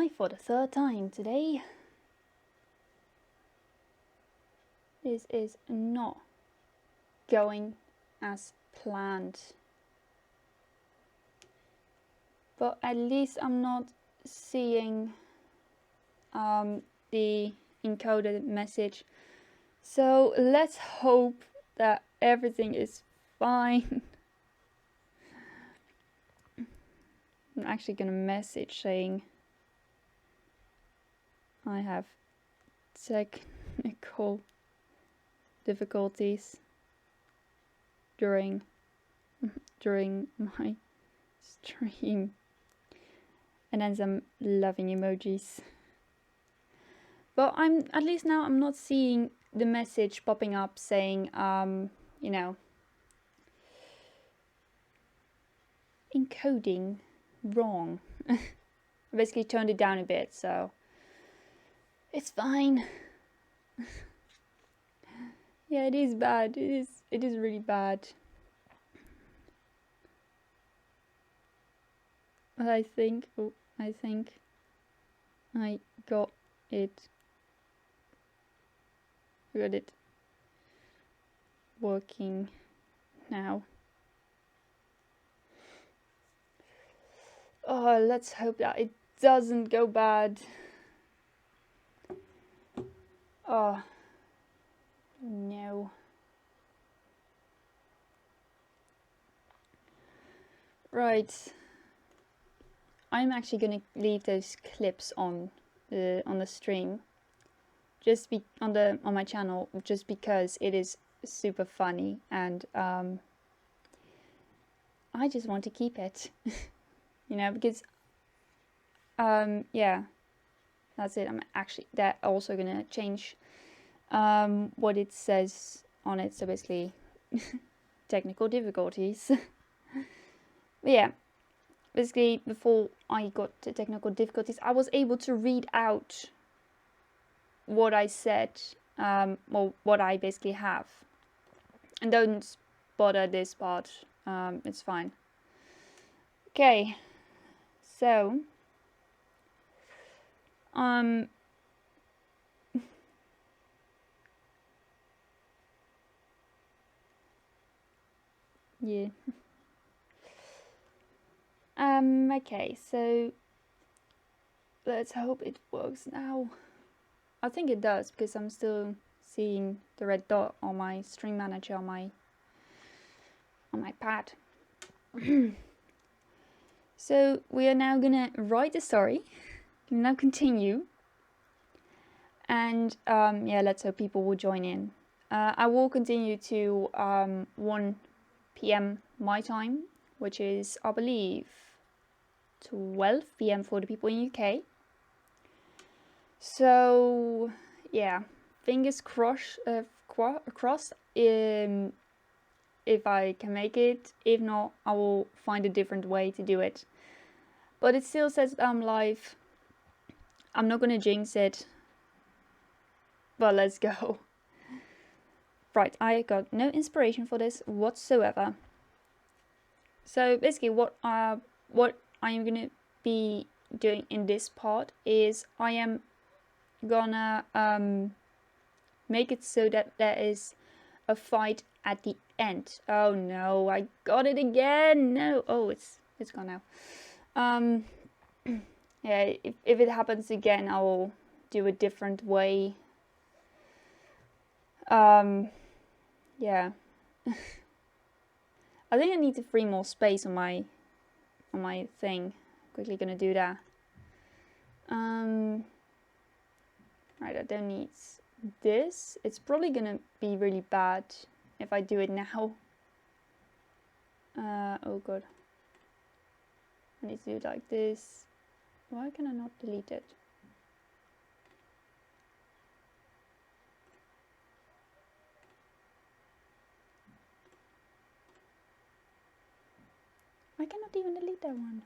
live for the third time today. This is not going as planned. But at least I'm not seeing the encoded message. So let's hope that everything is fine. I'm actually gonna message saying I have technical difficulties during my stream, and then some loving emojis. But at least now I'm not seeing the message popping up saying you know, encoding wrong. I basically turned it down a bit, so it's fine. Yeah, it is bad. It is really bad. But I think I got it. Working now. Oh, let's hope that it doesn't go bad. Oh no. Right. I'm actually gonna leave those clips on the stream, just on my channel, just because it is super funny, and I just want to keep it. You know, because yeah, that's it. I'm actually also gonna change what it says on it, so basically technical difficulties. But yeah, basically before I got to technical difficulties, I was able to read out what I said, well, what I basically have, and don't bother this part, it's fine. Okay, so yeah. Okay, so let's hope it works now. I think it does, because I'm still seeing the red dot on my stream manager on my pad. So we are now gonna write the story, now continue, and yeah, let's hope people will join in. I will continue to 1 p.m. my time, which is, I believe, 12 p.m. for the people in UK. So yeah, fingers crossed if I can make it. If not, I will find a different way to do it. But it still says that I'm live. I'm not gonna jinx it, but let's go. Right, I got no inspiration for this whatsoever. So basically what I am gonna be doing in this part is I am gonna make it so that there is a fight at the end. Oh no, I got it again. No, oh, it's gone now. Yeah, if it happens again, I will do a different way. Yeah. I think I need to free more space on my thing. Quickly gonna do that. Right, I don't need this. It's probably gonna be really bad if I do it now. Oh god. I need to do it like this. Why can I not delete it? I cannot even delete that one.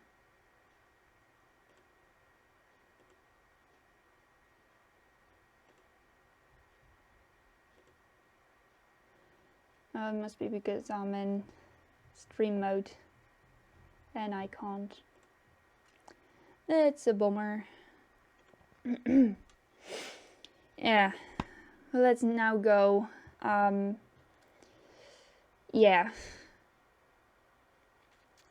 It must be because I'm in stream mode and I can't. It's a bummer. Yeah, well, let's now go. Yeah.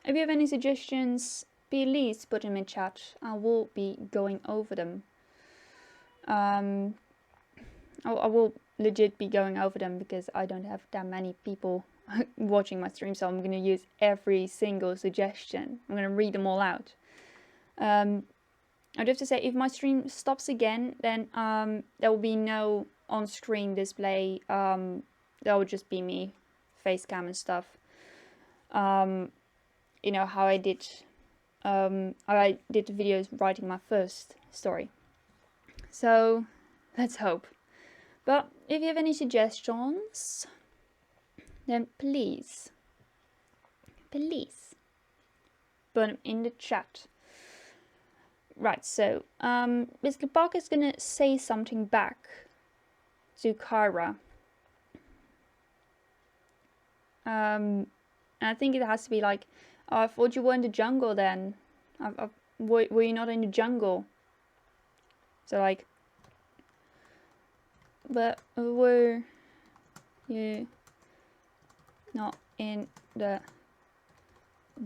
If you have any suggestions, please put them in chat. I will be going over them. I will legit be going over them because I don't have that many people watching my stream, so I'm going to use every single suggestion. I'm going to read them all out. I'd have to say, if my stream stops again, then there will be no on-screen display. That will just be me, face cam and stuff. You know how I did the videos writing my first story. So let's hope. But if you have any suggestions, then please put them in the chat. Right, so basically Parker is gonna say something back to Kyra. And I think it has to be like, oh, I thought you were in the jungle then. Were you not in the jungle? So like, but were you not in the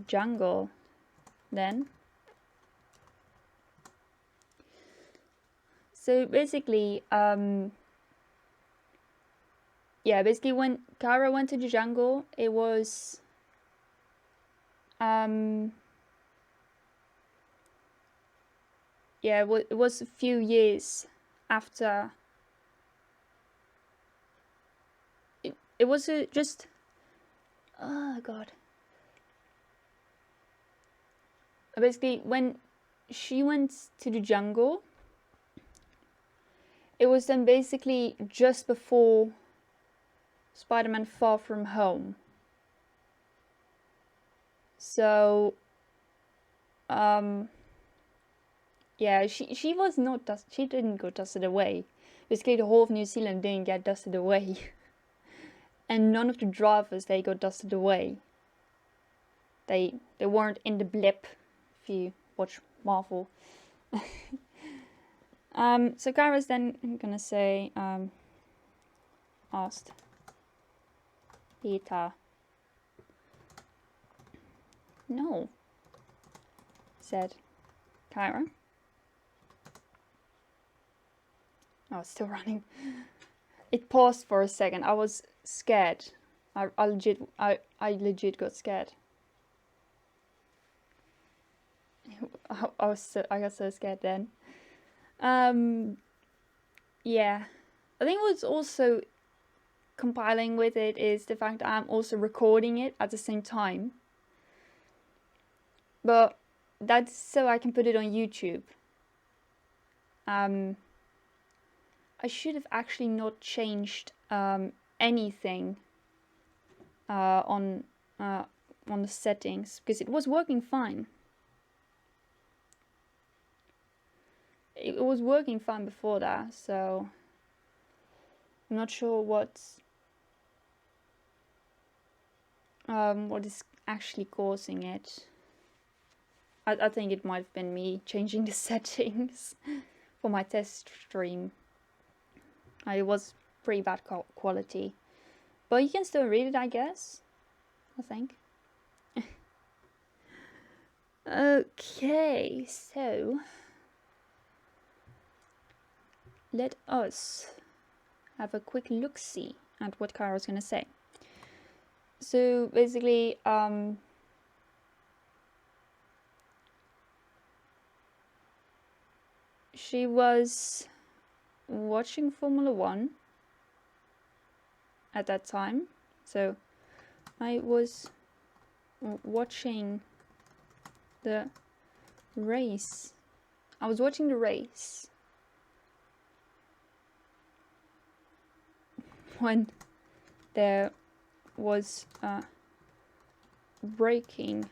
jungle then? So basically, yeah, basically when Kyra went to the jungle, it was, yeah, it was a few years after. It was just, oh god. Basically, when she went to the jungle, it was then basically just before Spider-Man Far From Home. So, yeah, she was not she didn't go dusted away. Basically, the whole of New Zealand didn't get dusted away. And none of the drivers, they got dusted away. They weren't in the blip, if you watch Marvel. So Kyra's then gonna say, asked Peter. No, said Kyra. Oh, it's still running. It paused for a second. I was scared. I legit got scared. I got so scared then. Yeah, I think what's also compiling with it is the fact that I'm also recording it at the same time. But that's so I can put it on YouTube. I should have actually not changed anything on the settings, because it was working fine. It was working fine before that, so I'm not sure what is actually causing it. I think it might have been me changing the settings for my test stream. It was pretty bad quality, but you can still read it, I guess. I think. Okay, so let us have a quick look-see at what Kyra's gonna say. So basically, she was watching Formula 1 at that time. So I was watching the race. I was watching the race when there was breaking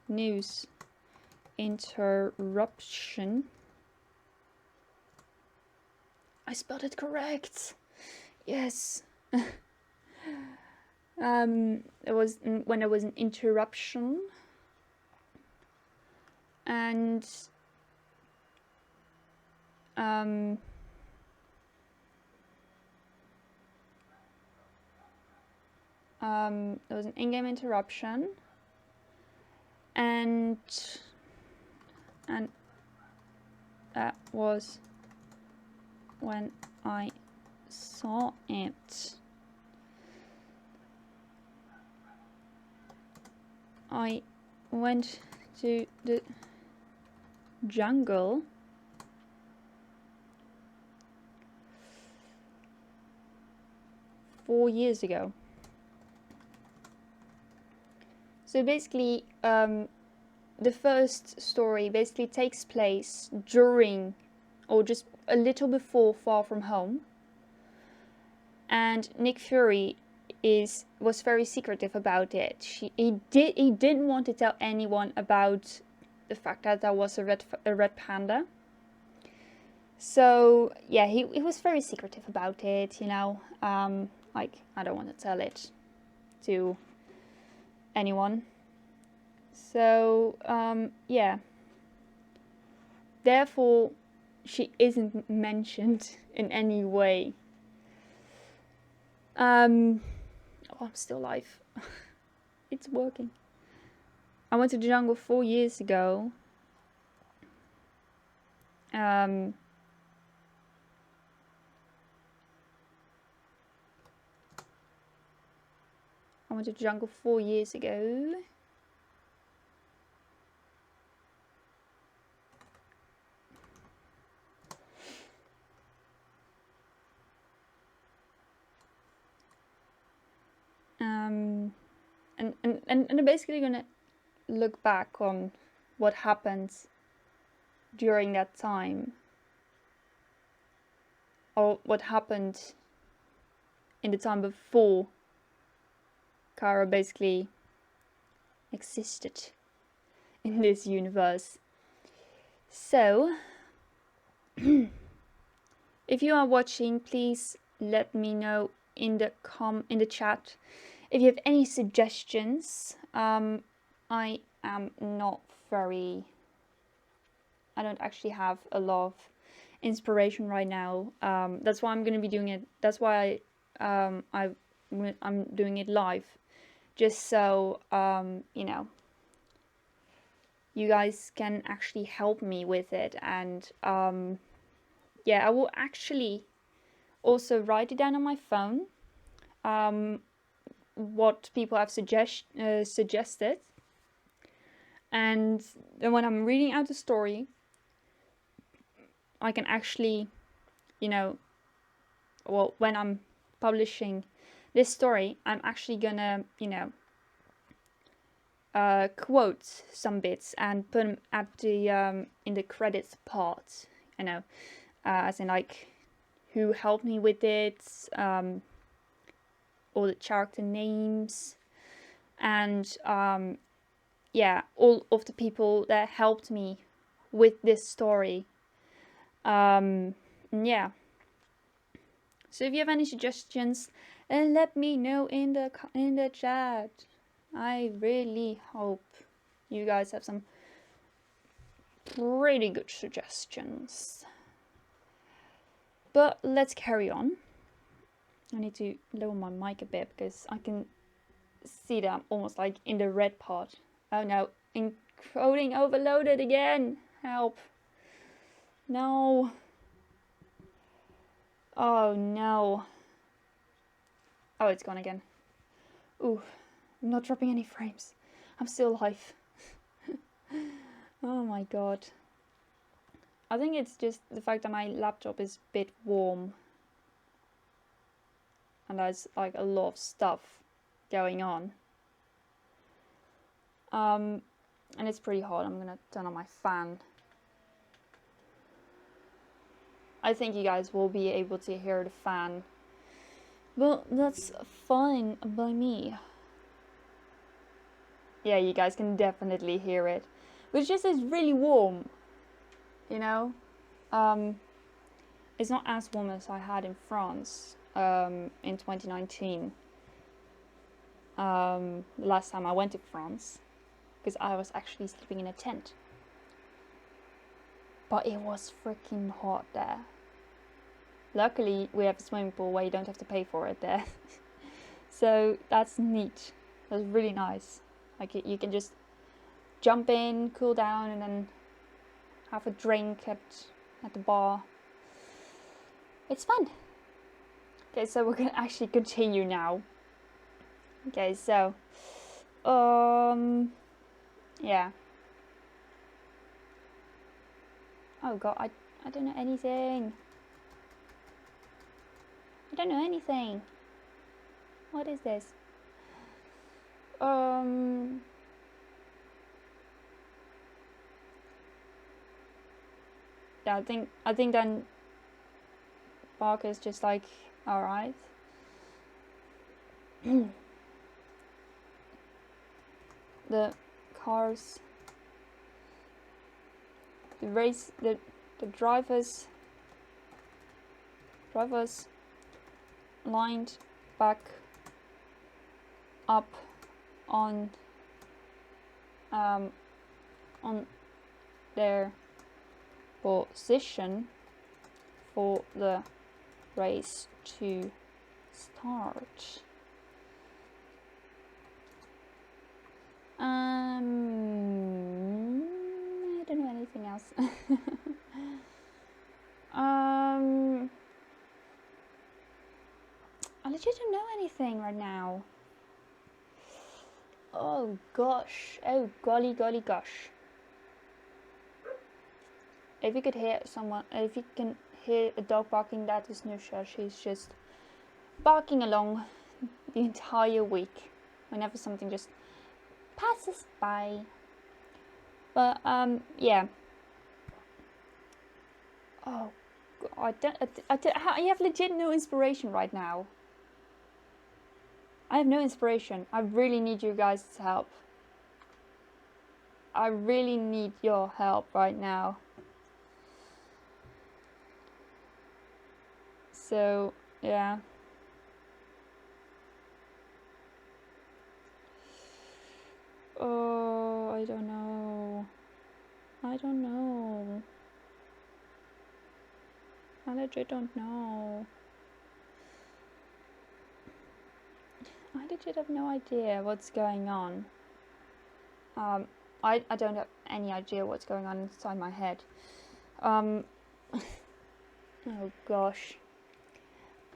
news interruption. I spelled it correct. Yes. It was when there was an interruption, and there was an in-game interruption, and that was when I saw it. I went to the jungle four years ago. So basically, the first story basically takes place during, or just a little before, Far From Home. And Nick Fury was very secretive about it. He didn't want to tell anyone about the fact that there was a red panda. So yeah, he was very secretive about it, you know. Like, I don't want to tell it to anyone. So yeah, therefore she isn't mentioned in any way. Oh, I'm still alive. It's working. I went to the jungle 4 years ago. I went to the jungle 4 years ago. And I'm basically gonna look back on what happened during that time, or what happened in the time before Kara basically existed in this universe. So if you are watching, please let me know in the chat if you have any suggestions. I am not very... I don't actually have a lot of inspiration right now. That's why I'm going to be doing it. That's why I'm doing it live. Just so, you know, you guys can actually help me with it. And yeah, I will actually also write it down on my phone. What people have suggested, and then when I'm reading out the story, I can actually, you know, well, when I'm publishing this story, I'm actually gonna, you know, quote some bits and put them at the in the credits part, you know, as in like who helped me with it, all the character names, and yeah, all of the people that helped me with this story. Yeah. So if you have any suggestions, let me know in the chat. I really hope you guys have some pretty good suggestions. But let's carry on. I need to lower my mic a bit because I can see that I'm almost like in the red part. Oh no, encoding overloaded again. Help. No. Oh no. Oh, it's gone again. Ooh, I'm not dropping any frames. I'm still alive. Oh my god. I think it's just the fact that my laptop is a bit warm. And there's like a lot of stuff going on. And it's pretty hot. I'm gonna turn on my fan. I think you guys will be able to hear the fan. Well, that's fine by me. Yeah, you guys can definitely hear it. But it's just it's really warm. You know? It's not as warm as I had in France in 2019. The last time I went to France. Because I was actually sleeping in a tent. But it was freaking hot there. Luckily, we have a swimming pool where you don't have to pay for it there. So that's neat. That's really nice. Like you can just jump in, cool down, and then have a drink at the bar. It's fun. Okay, so we're gonna actually continue now. Okay, so yeah. Oh god, I don't know anything. I don't know anything. What is this? Yeah, I think then Barker's just like, alright. The cars, the drivers lined back up on their position for the race to start. I don't know anything else. I legit don't know anything right now. Oh gosh. Oh golly golly gosh. If you could hear someone, if you can hear a dog barking, that is Nusha. She's just barking along the entire week whenever something just passes by. But yeah. Oh God, I have legit no inspiration right now. I have no inspiration. I really need you guys' help. I really need your help right now. So, yeah. Oh, I don't know. I don't know. I legit don't know. I legit have no idea what's going on. I don't have any idea what's going on inside my head. Oh gosh.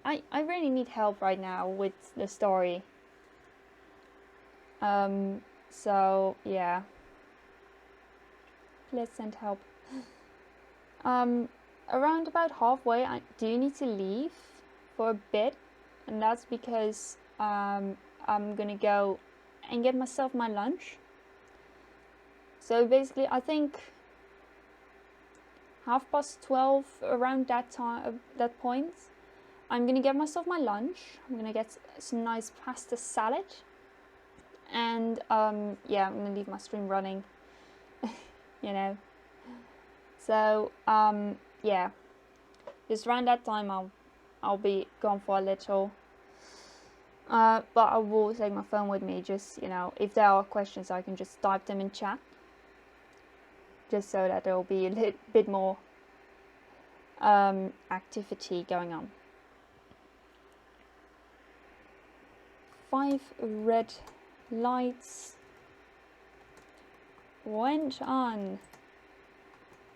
I really need help right now with the story. So yeah. Please send help. Around about halfway, do you need to leave for a bit? And that's because I'm gonna go and get myself my lunch. So basically, I think 12:30, around that time, that point, I'm gonna get myself my lunch. I'm gonna get some nice pasta salad, and yeah, I'm gonna leave my stream running. You know. So yeah, just around that time, I'll be gone for a little. But I will take my phone with me. Just if there are questions, I can just type them in chat. Just so that there will be a little bit more activity going on. 5 red lights went on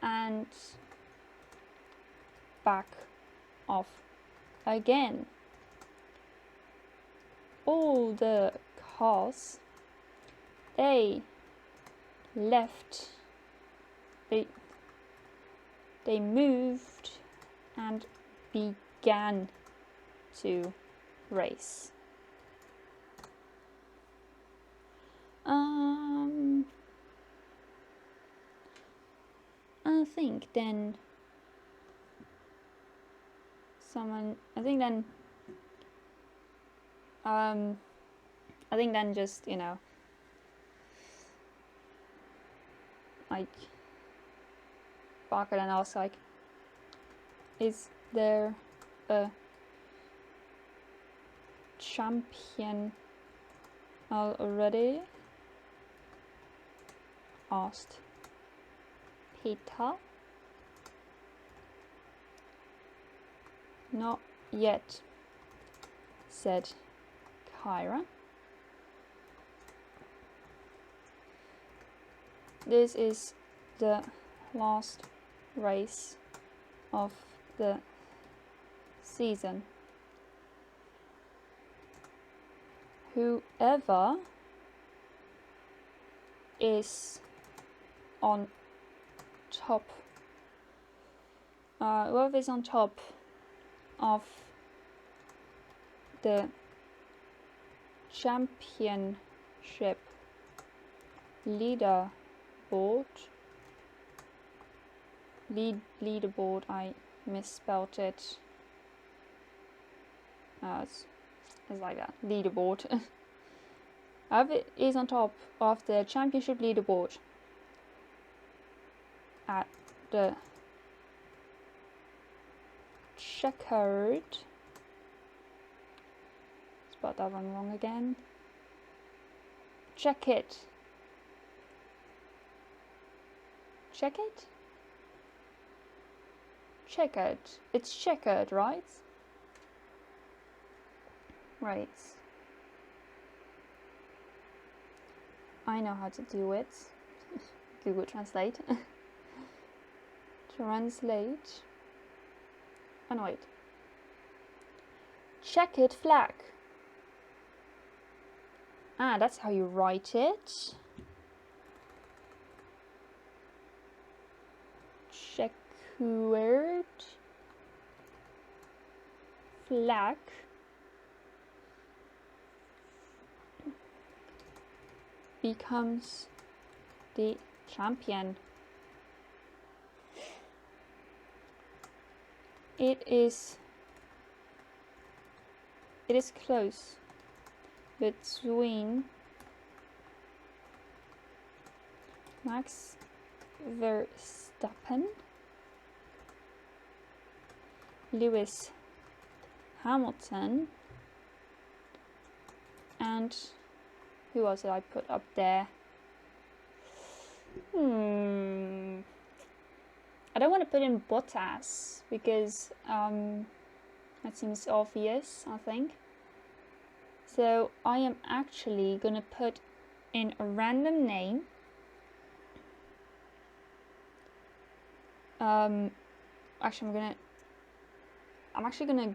and back off again. All the cars, they left. They moved and began to race. I think then just like Barker then asked like, is there a champion already? Asked Peter. Not yet, said Kyra. This is the last race of the season. Whoever is on top, whoever is on top of the championship leaderboard, leaderboard, I misspelled it. It's like that, leaderboard. Whoever is on top of the championship leaderboard at the checkered, spelled that one wrong again. Check it. Check it? Checkered. It's checkered, right? Right. I know how to do it. Google Translate. Translate. Oh no, wait. Checkered flag. Ah, that's how you write it. Checkered flag. Becomes the champion. It is close between Max Verstappen, Lewis Hamilton, and who else did I put up there? I don't want to put in Bottas because that seems obvious, I think. So I am actually gonna put in a random name. Actually, I'm actually gonna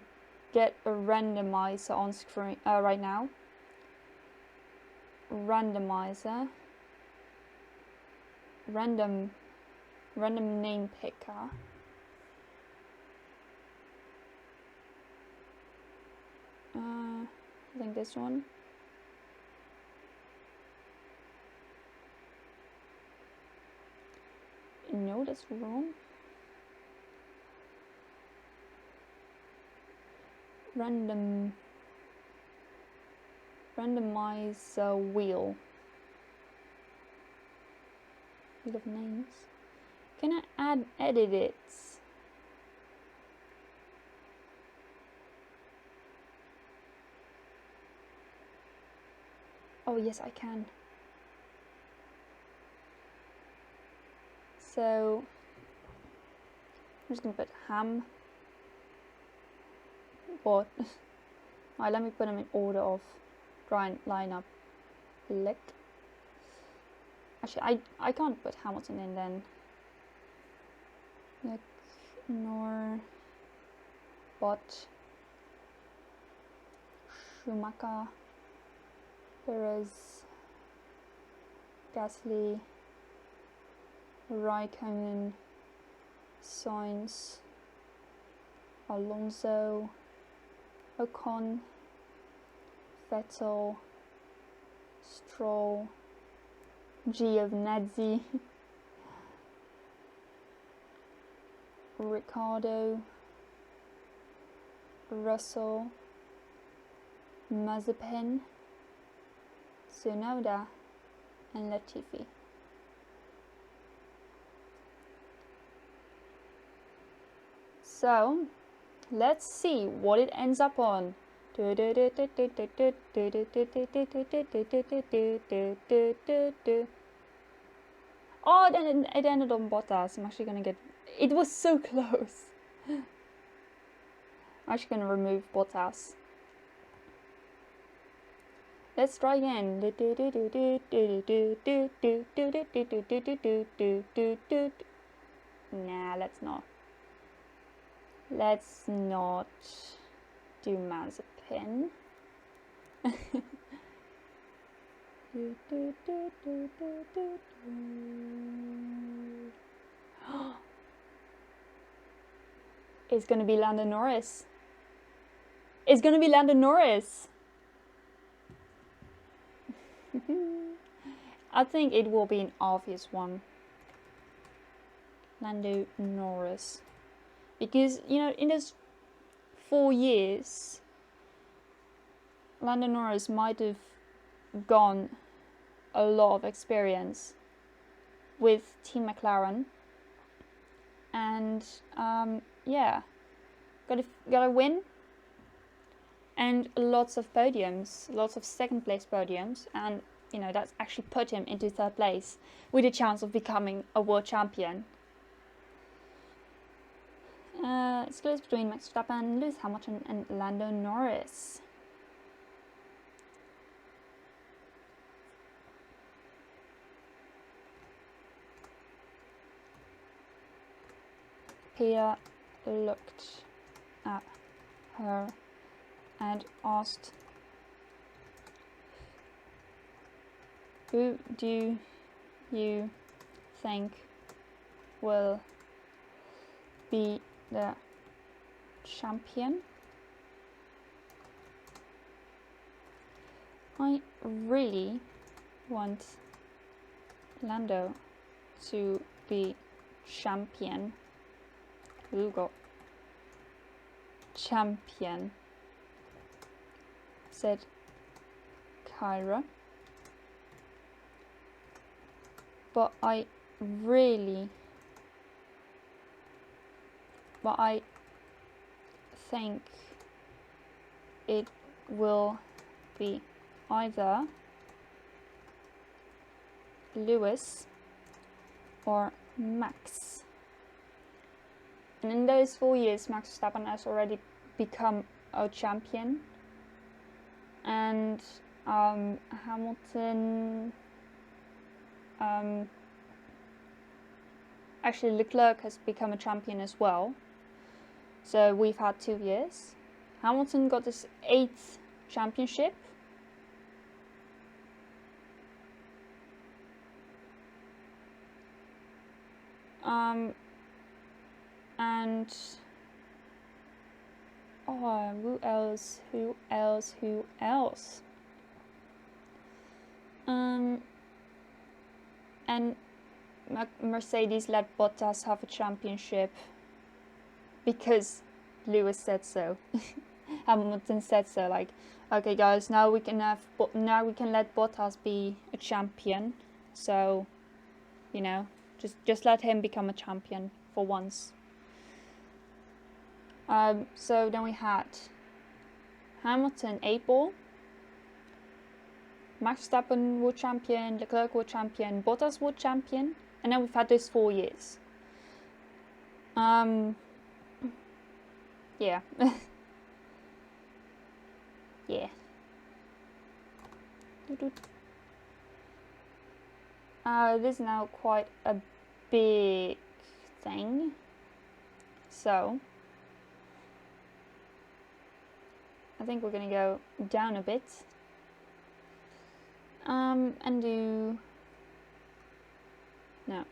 get a randomizer on screen right now. Randomizer. Random name picker. I think this one. No, that's wrong. Randomizer wheel. Wheel of names. Can I edit it? Oh yes, I can. So I'm just gonna put ham. But alright, let me put them in order of line up. Lick. Actually, I can't put Hamilton in then. Lick, nor, Bot, Schumacher, Perez, Gasly, Raikkonen, Sainz, Alonso, Ocon, Vettel, Stroll, Giovinazzi, Ricciardo, Russell, Mazepin, Tsunoda, and Latifi. So let's see what it ends up on. Oh, then it ended on Bottas. I'm actually gonna get. It was so close. I'm actually gonna remove Bottas. Let's try again. Nah, let's not. Let's not do Mazepin. It's gonna be Lando Norris. It's gonna be Lando Norris. I think it will be an obvious one. Lando Norris. Because, you know, in those 4 years, Lando Norris might have gone a lot of experience with Team McLaren. And, yeah, got a win. And lots of podiums, lots of second place podiums. And, you know, that's actually put him into 3rd place with a chance of becoming a world champion. It's close between Max Verstappen, Lewis Hamilton and Lando Norris. Pia looked at her and asked, "Who do you think will be the champion?" I really want Lando to be champion. Google. Champion, said Kyra. But I think it will be either Lewis or Max. And in those 4 years, Max Verstappen has already become a champion. And Hamilton, actually Leclerc has become a champion as well. So we've had 2 years. Hamilton got his 8th championship. And oh, who else? And Mercedes let Bottas have a championship because Lewis said so. Hamilton said so. Like, okay, guys, now we can let Bottas be a champion. So, you know, just let him become a champion for once. So then we had Hamilton 8 ball, Max Verstappen world champion, Leclerc world champion, Bottas world champion, and then we've had those 4 years. Yeah. Yeah. This is now quite a big thing. So I think we're gonna go down a bit. And do no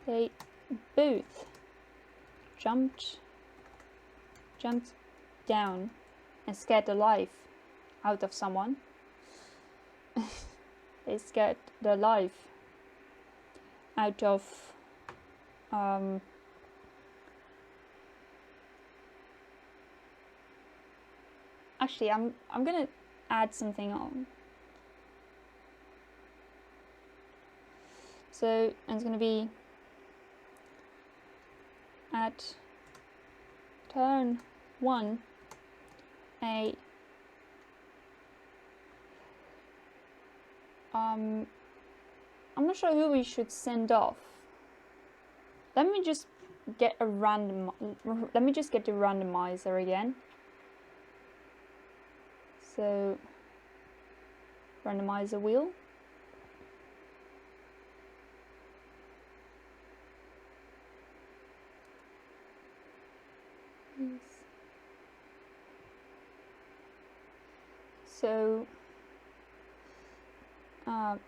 they both jumped down and scared the life out of someone. They scared the life out of actually I'm gonna add something on. So it's gonna be at turn 1 a I'm not sure who we should send off. Let me just get the randomizer again. So randomizer wheel. So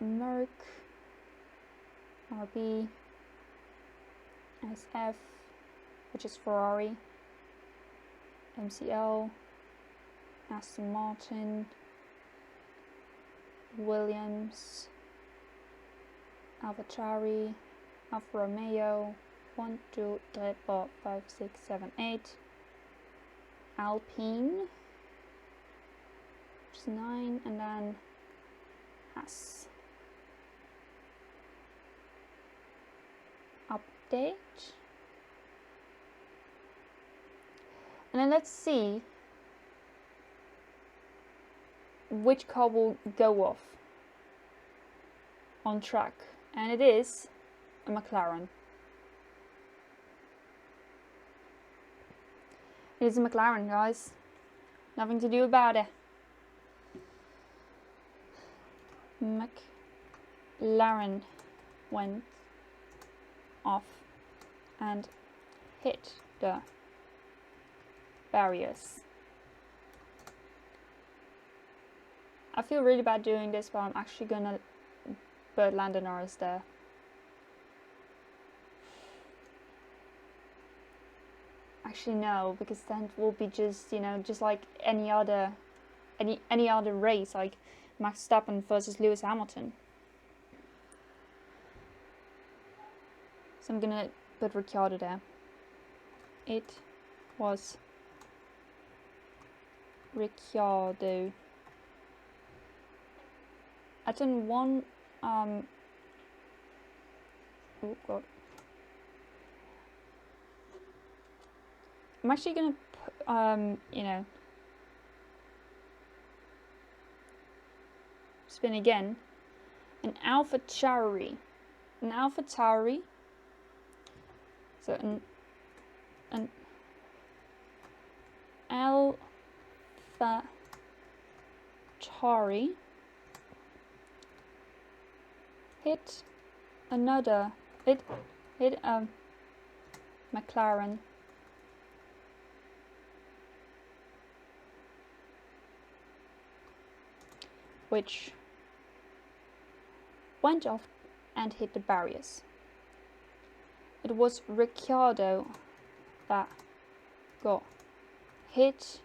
Merc, RB, SF, which is Ferrari, MCL, Aston Martin, Williams, AlphaTauri, Alfa Romeo, 1, 2, 3, 4, 5, 6, 7, 8, Alpine, which is 9, and then Haas. Update. And then let's see which car will go off on track. And it is a McLaren. It is a McLaren, guys. Nothing to do about it. McLaren went off and hit the barriers. I feel really bad doing this, but I'm actually gonna put Lando Norris there. Actually no, because then it will be just, you know, just like any other race, like Max Verstappen versus Lewis Hamilton. So I'm gonna put Ricciardo there. It was Ricciardo. I turn one. Oh god. I'm actually gonna, you know, spin again. An AlphaTauri. An AlphaTauri. So an AlphaTauri hit another. Hit a McLaren. Which went off and hit the barriers. It was Ricciardo that got hit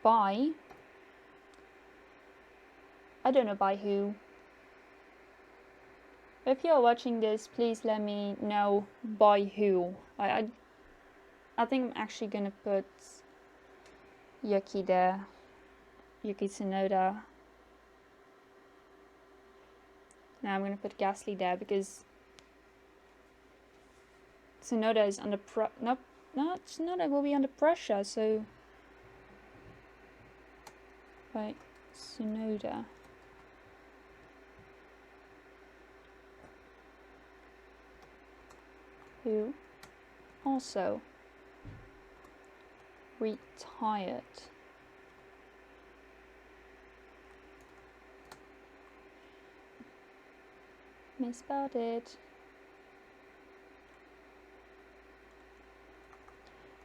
by, I don't know by who. If you're watching this, please let me know by who. I think I'm actually gonna put Yuki there. Yuki Tsunoda. Now I'm gonna put Gasly there because Tsunoda is under Tsunoda will be under pressure, so right, Tsunoda. Who also retired. Misspelled it.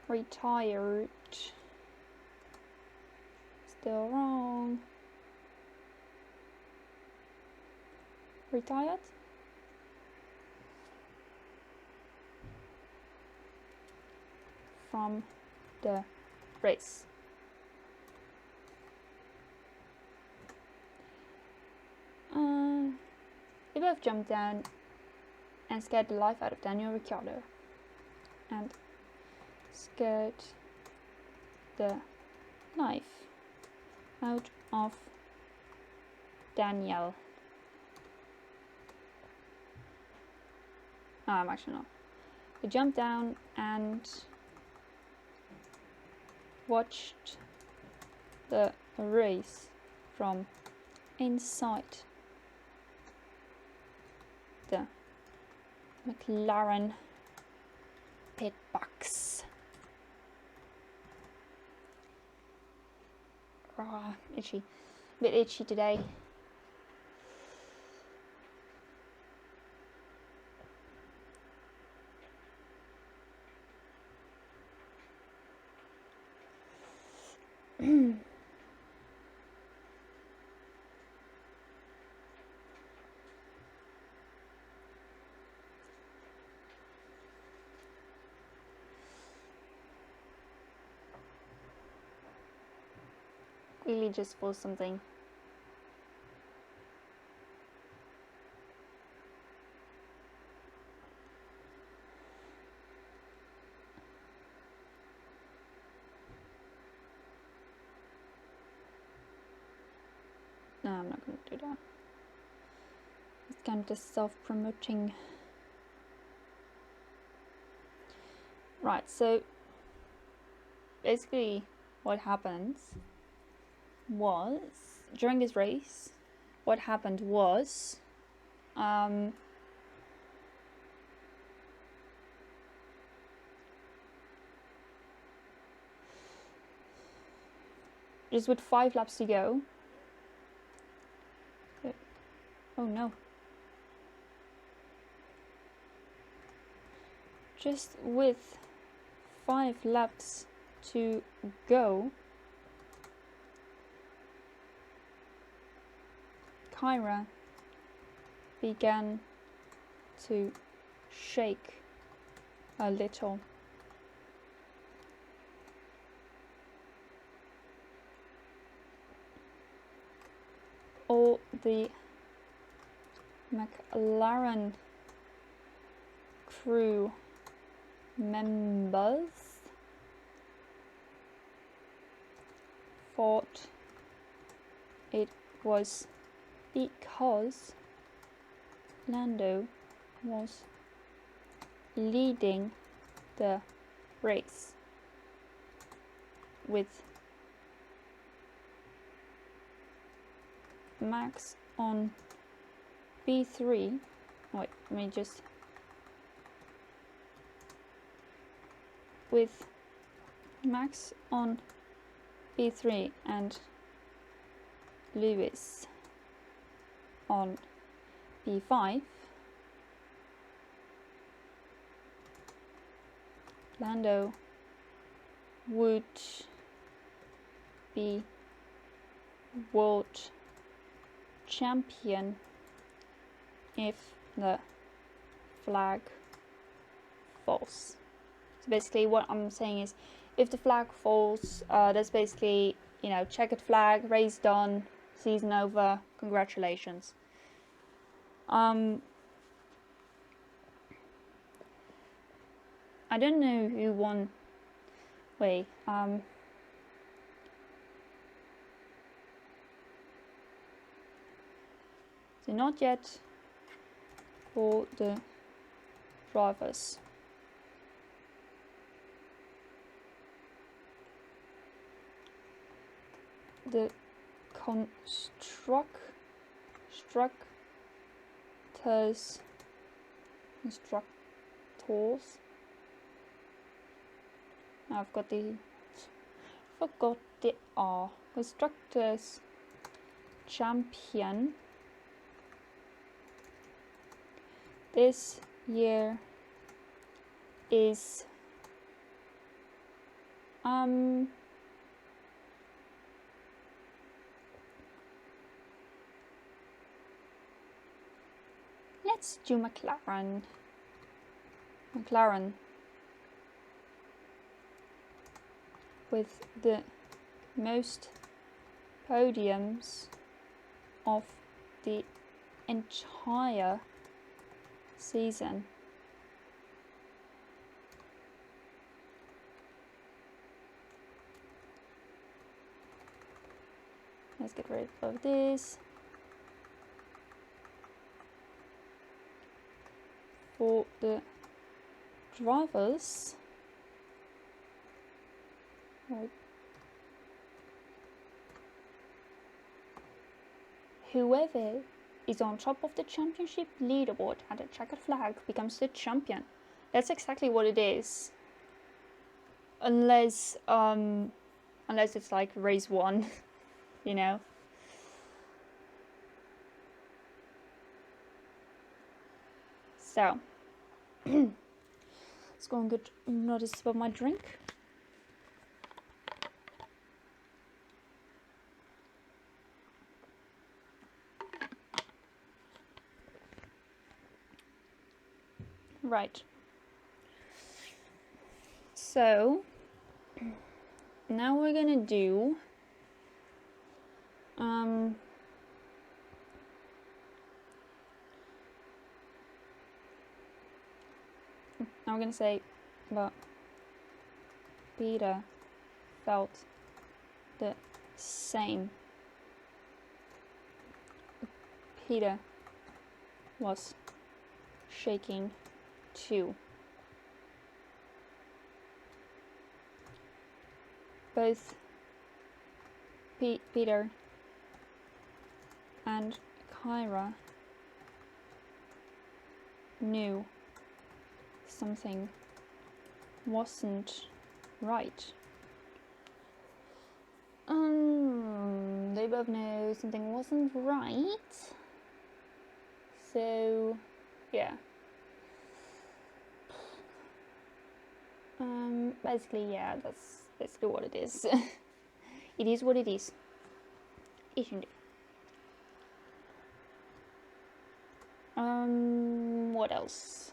Retired. Still wrong. Retired? From the race. They both jumped down and scared the life out of Daniel Ricciardo. And scared the life out of Daniel. No, I'm actually not. They jumped down and watched the race from inside the McLaren pit box. Itchy. A bit itchy today. Really just for something. No, I'm not going to do that. It's kind of just self-promoting. Right, so basically what happens was, during this race, what happened was, just with 5 laps to go. Oh no. Just with 5 laps to go, Kyra began to shake a little. All the McLaren crew members thought it was because Lando was leading the race with Max on B3. Wait, let me just. With Max on B3 and Lewis on B5, Lando would be world champion if the flag falls. So basically what I'm saying is, if the flag falls, that's basically, you know, checkered flag, race done, season over, congratulations. I don't know who won. Wait, so not yet for the drivers. The constructors. I've got the constructors champion this year is let's do McLaren. With the most podiums of the entire season. Let's get rid of this. For the drivers, whoever is on top of the championship leaderboard at the checkered flag becomes the champion. That's exactly what it is. Unless it's like race 1, you know. So, let's go and get another sip of my drink. Right. So, now we're gonna do now we're gonna say, but Peter felt the same. Peter was shaking too. Both Peter and Kyra knew something wasn't right. They both knew something wasn't right. So, yeah. Basically, yeah, that's basically what it is. It is what it is. Isn't it? What else?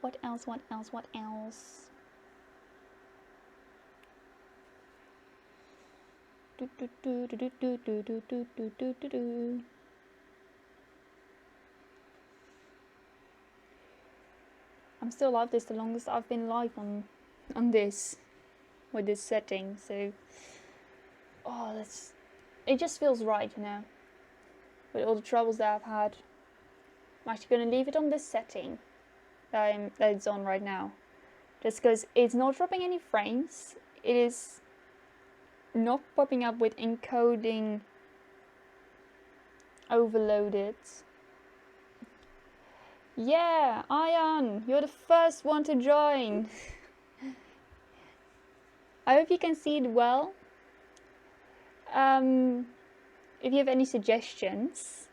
What else? I'm still live. This is the longest I've been live on this with this setting. So, it just feels right, you know. With all the troubles that I've had, I'm actually gonna leave it on this setting that it's on right now, just because it's not dropping any frames. It is not popping up with encoding overloaded. Yeah, Ian, you're the first one to join. I hope you can see it well. If you have any suggestions,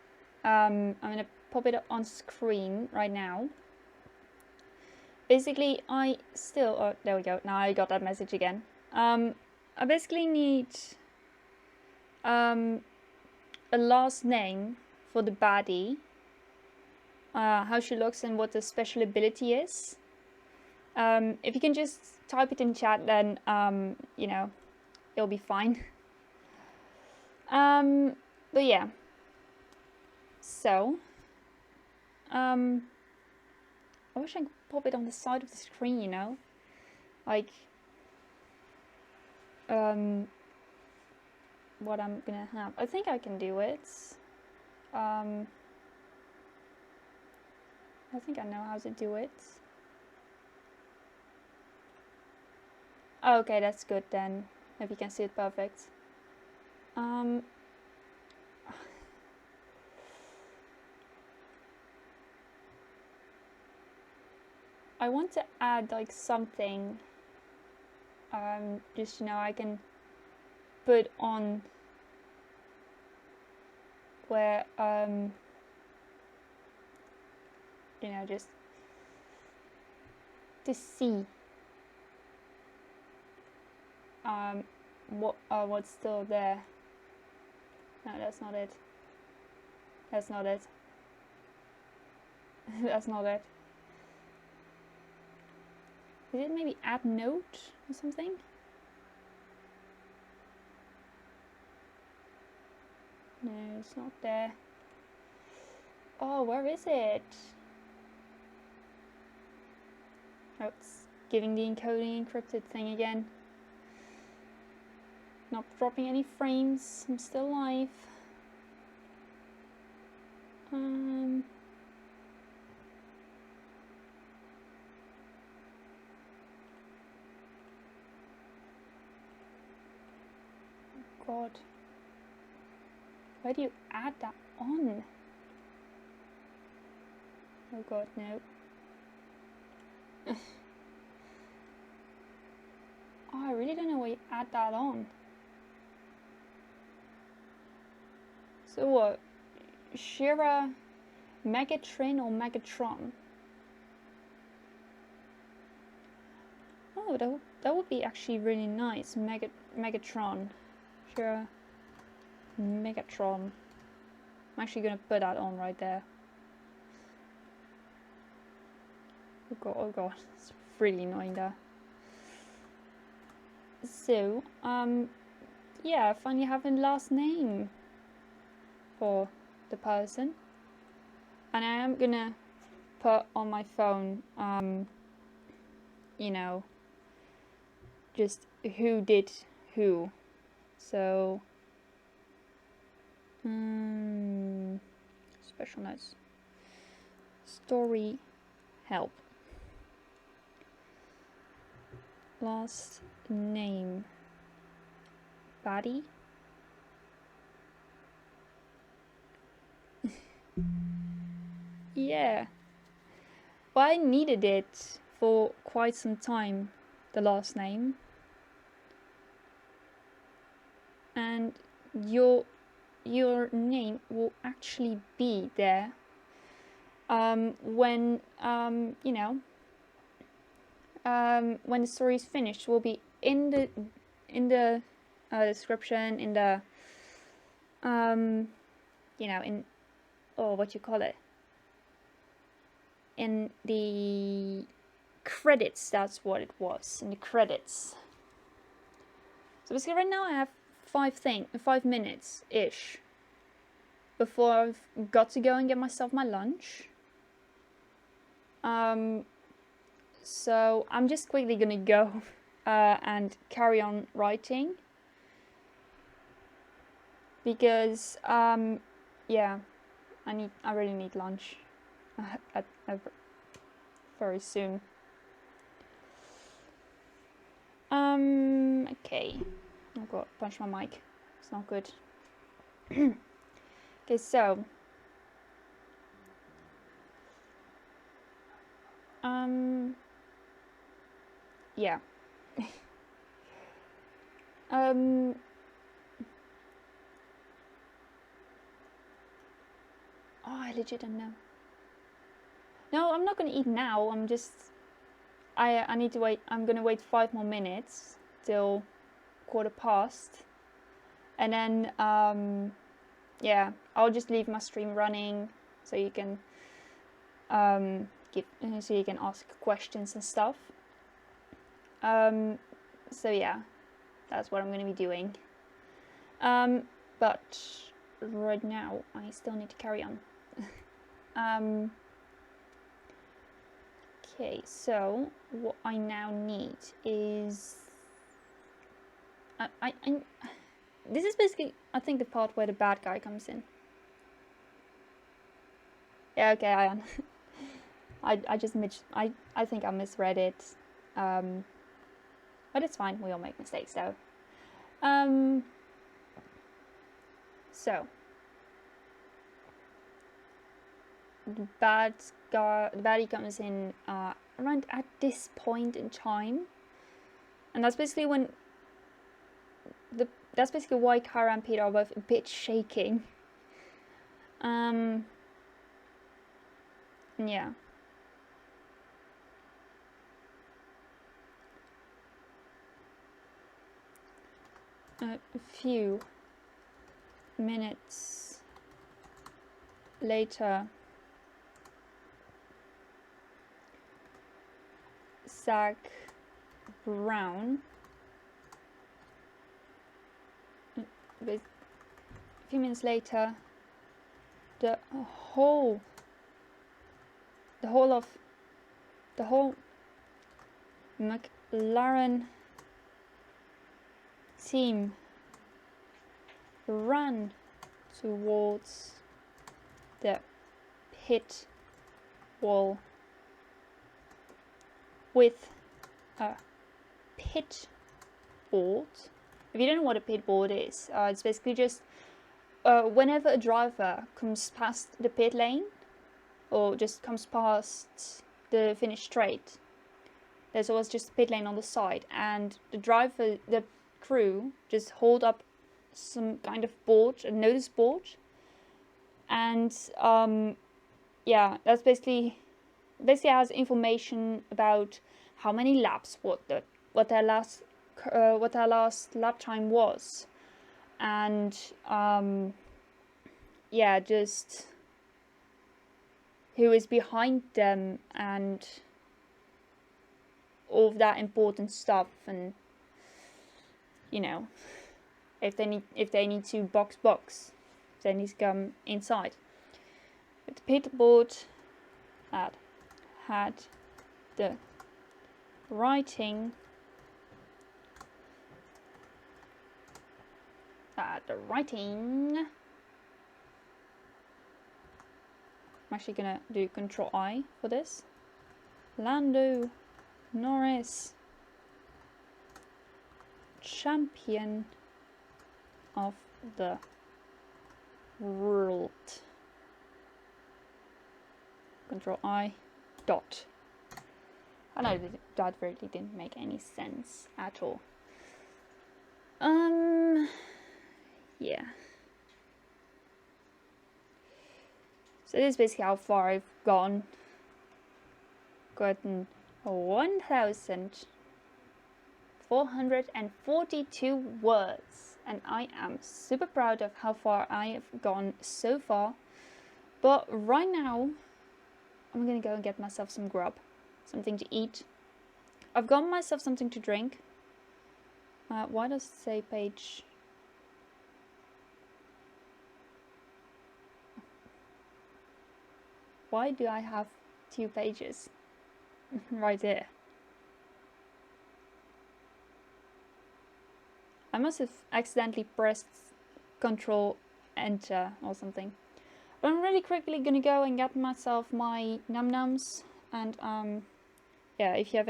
I'm gonna pop it up on screen right now. Basically, oh, there we go. Now I got that message again. I basically need a last name for the baddie, how she looks and what the special ability is. If you can just type it in chat, then you know, it'll be fine. But yeah. So, I wish I could pop it on the side of the screen, you know, like what I'm gonna have. I think I can do it. I think I know how to do it. Okay, that's good then. If you can see it perfect. I want to add like something, just, you know, I can put on where, you know, just to see what's still there. No, that's not it. That's not it. That's not it. Did it maybe add note or something? No, it's not there. Oh, where is it? Oh, it's giving the encoding encrypted thing again. Not dropping any frames. I'm still live. God. Where do you add that on? Oh god, no. Oh, I really don't know where you add that on. So what? Shira, Megatron or Megatron? Oh, that would be actually really nice. Megatron. Shira, Megatron. I'm actually gonna put that on right there. Oh god, it's really annoying there. So, yeah, finally having last name for the person. And I am gonna put on my phone, you know, just who did who. So, special notes. Story help. Last name. Buddy. Yeah. Well, I needed it for quite some time, the last name. And your name will actually be there when you know, when the story is finished. Will be in the description, in the you know, in, oh, what you call it, in the credits. That's what it was, in the credits. So basically right now I have 5 minutes ish before I've got to go and get myself my lunch. So I'm just quickly gonna go and carry on writing, because yeah, I really need lunch very soon. Okay. Oh god, punch my mic. It's not good. Okay, so yeah. Oh, I legit don't know. No, I'm not gonna eat now. I'm just, I need to wait. I'm gonna wait 5 more minutes till 1:15, and then yeah, I'll just leave my stream running so you can so you can ask questions and stuff. So yeah, that's what I'm gonna be doing. But right now I still need to carry on. Okay, so what I now need is this is basically, I think, the part where the bad guy comes in. Yeah, okay, I think I misread it. But it's fine, we all make mistakes, so. So the baddie comes in around at this point in time, and that's basically when that's basically why Kara and Peter are both a bit shaking. Yeah. A few minutes later, Zach Brown, a few minutes later, the whole McLaren team ran towards the pit wall with a pit board. If you don't know what a pit board is, it's basically just whenever a driver comes past the pit lane, or just comes past the finish straight, there's always just a pit lane on the side, and the crew just hold up some kind of board, a notice board, and yeah, that's basically has information about how many laps, what their last lap time was, and yeah, just who is behind them and all of that important stuff, and you know, if they need to box, they need to come inside. But the pit board had the writing I'm actually gonna do Control I for this. Lando Norris, champion of the world. Control I dot. I know that really didn't make any sense at all. Yeah. So this is basically how far I've gotten 1,442 words, and I am super proud of how far I have gone so far. But right now, I'm gonna go and get myself some grub, something to eat. I've got myself something to drink. Why does it say page? Why do I have 2 pages right there? I must have accidentally pressed Control Enter or something. But I'm really quickly gonna go and get myself my num-nums, and yeah, if you have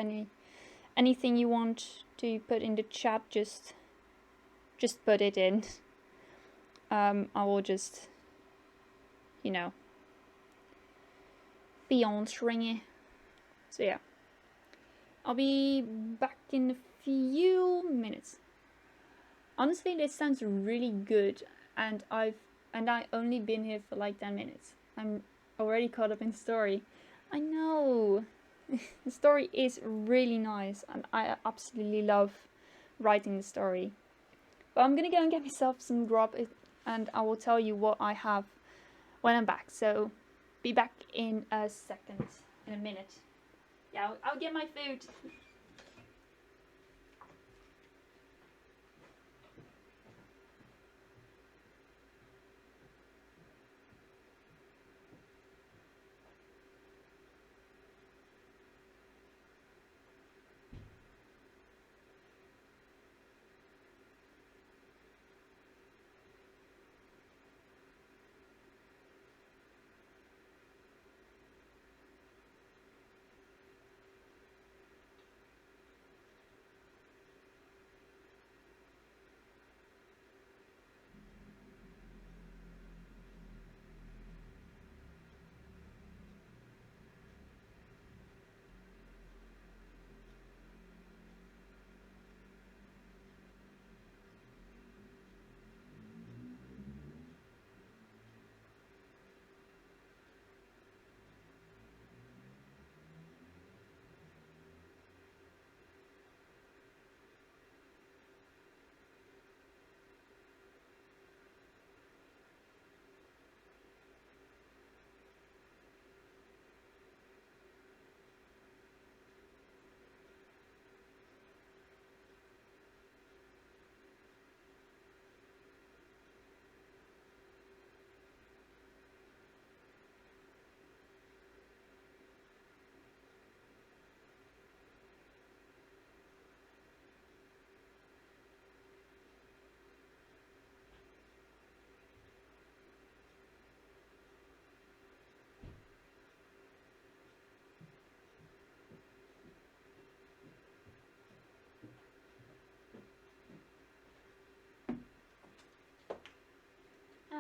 anything you want to put in the chat, just put it in. I will just, you know, be answering it. So yeah, I'll be back in a few minutes. Honestly, this sounds really good, and I only been here for like 10 minutes. I'm already caught up in the story. I know. The story is really nice, and I absolutely love writing the story. But I'm gonna go and get myself some grub, and I will tell you what I have when I'm back. So be back in a second, in a minute. Yeah, I'll get my food.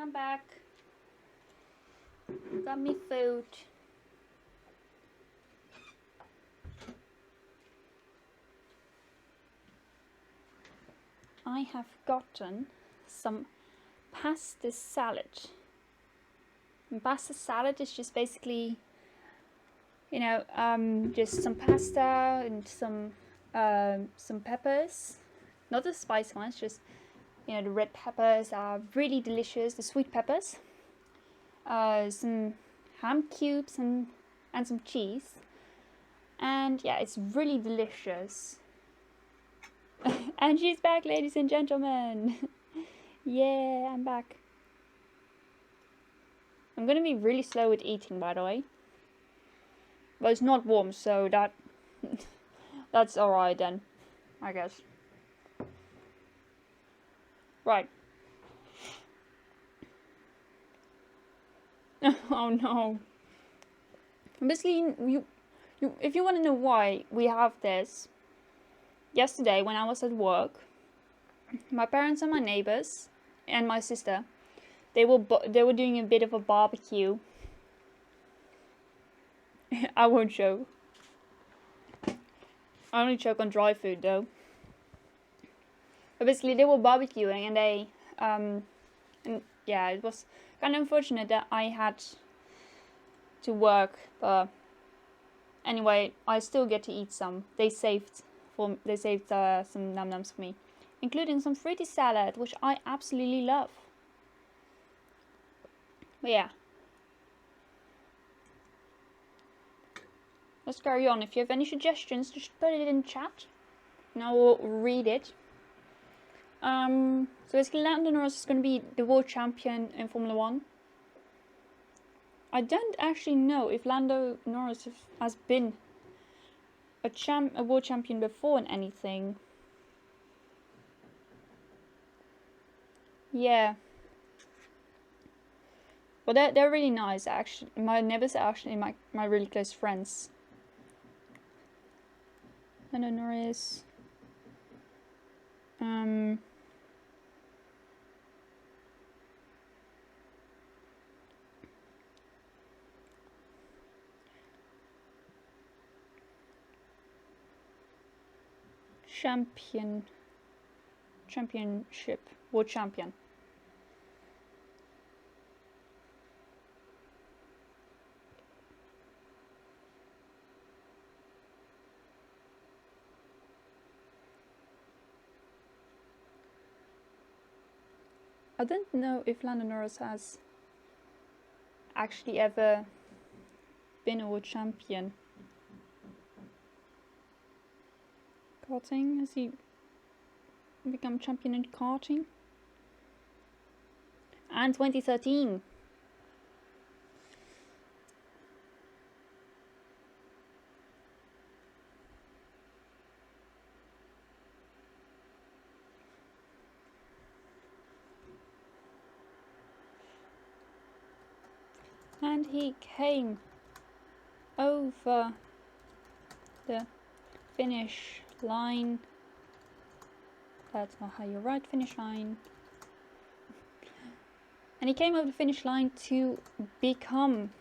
I'm back. Got me food. I have gotten some pasta salad. And pasta salad is just basically, you know, just some pasta and some peppers. Not the spicy ones, just, you know, the red peppers are really delicious. The sweet peppers. Some ham cubes and some cheese. And yeah, it's really delicious. And she's back, ladies and gentlemen. Yeah, I'm back. I'm gonna be really slow with eating, by the way. But it's not warm, so that's alright then, I guess. Right. Oh no. Basically, if you want to know why we have this, yesterday when I was at work, my parents and my neighbors and my sister, they were doing a bit of a barbecue. I won't choke. I only choke on dry food though. But basically, they were barbecuing, and and yeah, it was kind of unfortunate that I had to work, but anyway, I still get to eat some. They saved some num nums for me, including some fruity salad, which I absolutely love. But yeah, let's carry on. If you have any suggestions, just put it in chat, and I will read it. So basically, Lando Norris is going to be the world champion in Formula 1. I don't actually know if Lando Norris has been a world champion before in anything. Yeah. Well, they're really nice, actually. My neighbors are actually my really close friends. Lando Norris. Championship, world champion. I don't know if Lando Norris has actually ever been a world champion. Karting? Has he become champion in karting? And 2013. And he came over the finish line. That's not how you write finish line. And he came over the finish line to become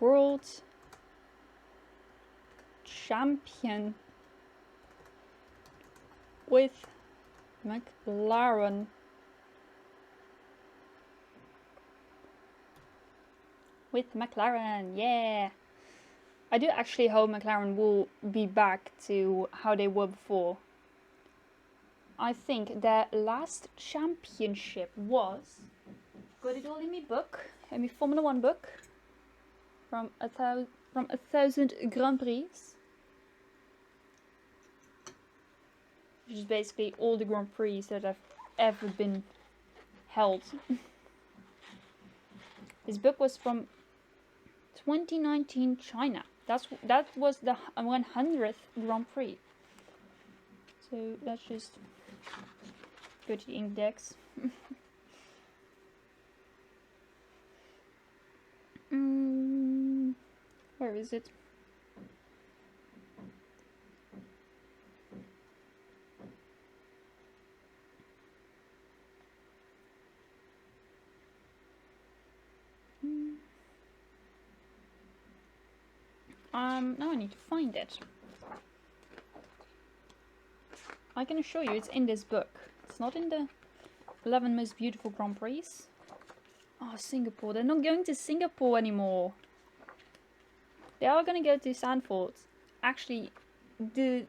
world champion with McLaren. With McLaren, yeah. I do actually hope McLaren will be back to how they were before. I think their last championship was, got it all in my book, in my Formula 1 book, from 1,000 Grand Prix, which is basically all the Grand Prix that have ever been held. This book was from 2019 China. That was the 100th Grand Prix. So let's just go to the index. Where is it? Now I need to find it. I can assure you it's in this book. It's not in the 11 Most Beautiful Grand Prix. Oh, Singapore. They're not going to Singapore anymore. They are going to go to Zandvoort. Actually, the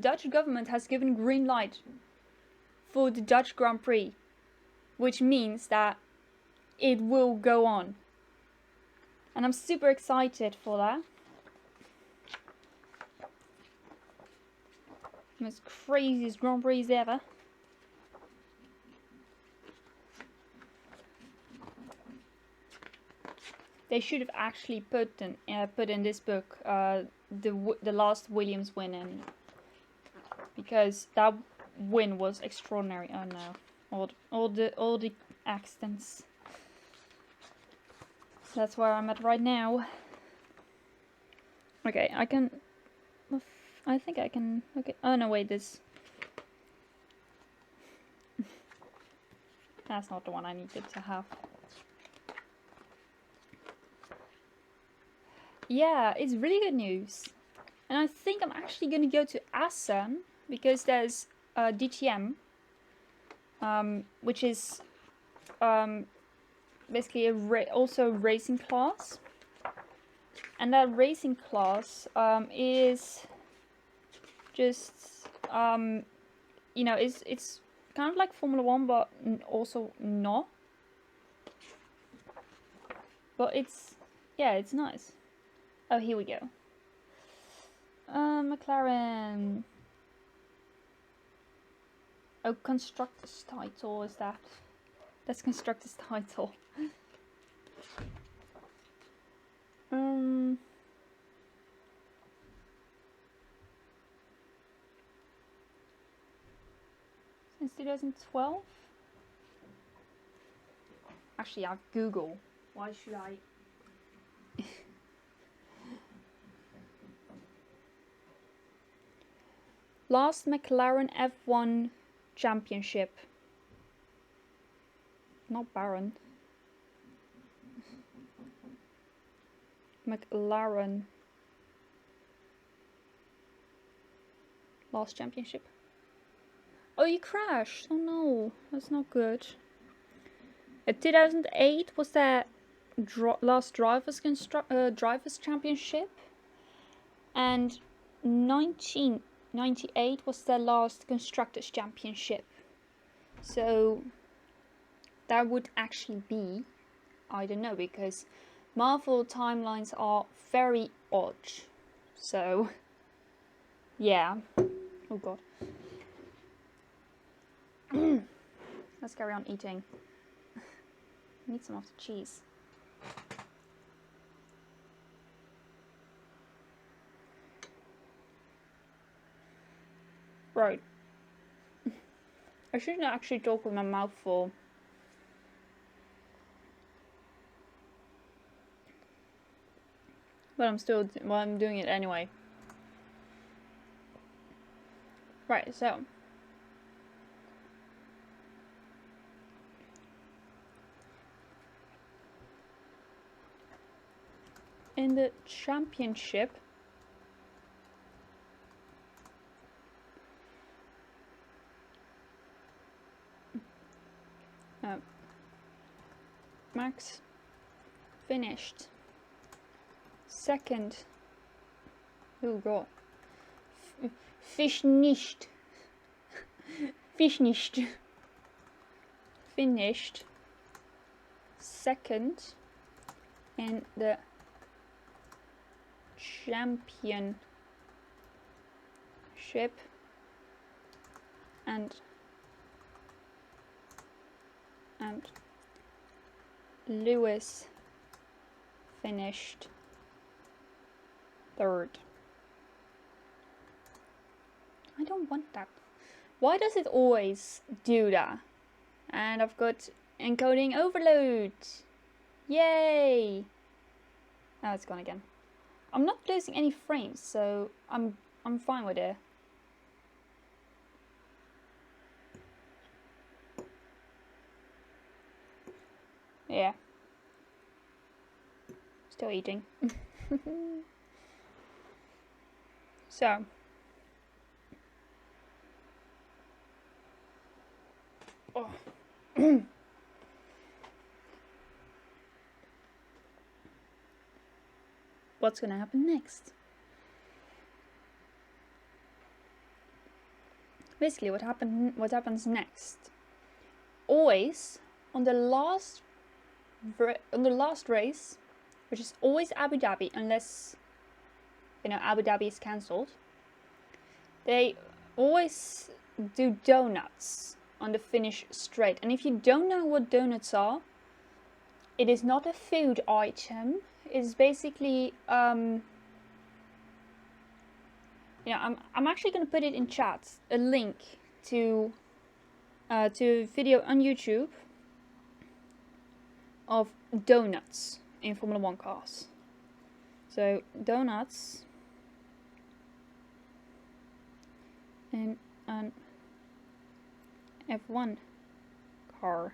Dutch government has given green light for the Dutch Grand Prix, which means that it will go on. And I'm super excited for that. Most craziest Grand Prix ever. They should have actually put in this book the last Williams win in, because that win was extraordinary. Oh no, all the accidents. So that's where I'm at right now. Okay, I think I can. Okay. Oh no, wait, this. That's not the one I needed to have. Yeah, it's really good news. And I think I'm actually going to go to Assen, because there's DTM, which is basically also a racing class. And that racing class is just, you know, it's kind of like Formula 1, but also not. But it's, yeah, it's nice. Oh, here we go. McLaren. Oh, constructor's title is that? That's constructor's title. Since 2012? Actually, I'll Google. Why should I? Last McLaren F1 championship. Not Baron. McLaren. Last championship. Oh, you crashed. Oh no, that's not good. 2008 was their last drivers championship, and 1998 was their last constructors championship. So that would actually be, I don't know, because Marvel timelines are very odd. So yeah. Oh god. Let's carry on eating. I need some of the cheese. Right. I shouldn't actually talk with my mouth full. But I'm doing it anyway. Right, so. In the championship, Max finished second. Oh god. Finished second in the championship, and Lewis finished third. I don't want that. Why does it always do that? And I've got encoding overload. Yay! Oh, it's gone again. I'm not losing any frames, so I'm fine with it. Yeah. Still eating. So, oh. What's gonna happen next? Basically, what happens next? Always on the last race, which is always Abu Dhabi, unless Abu Dhabi is cancelled. They always do donuts on the finish straight. And if you don't know what donuts are, it is not a food item. It's basically I'm actually going to put it in chat, a link to a video on YouTube of donuts in Formula 1 cars. So donuts in an F1 car.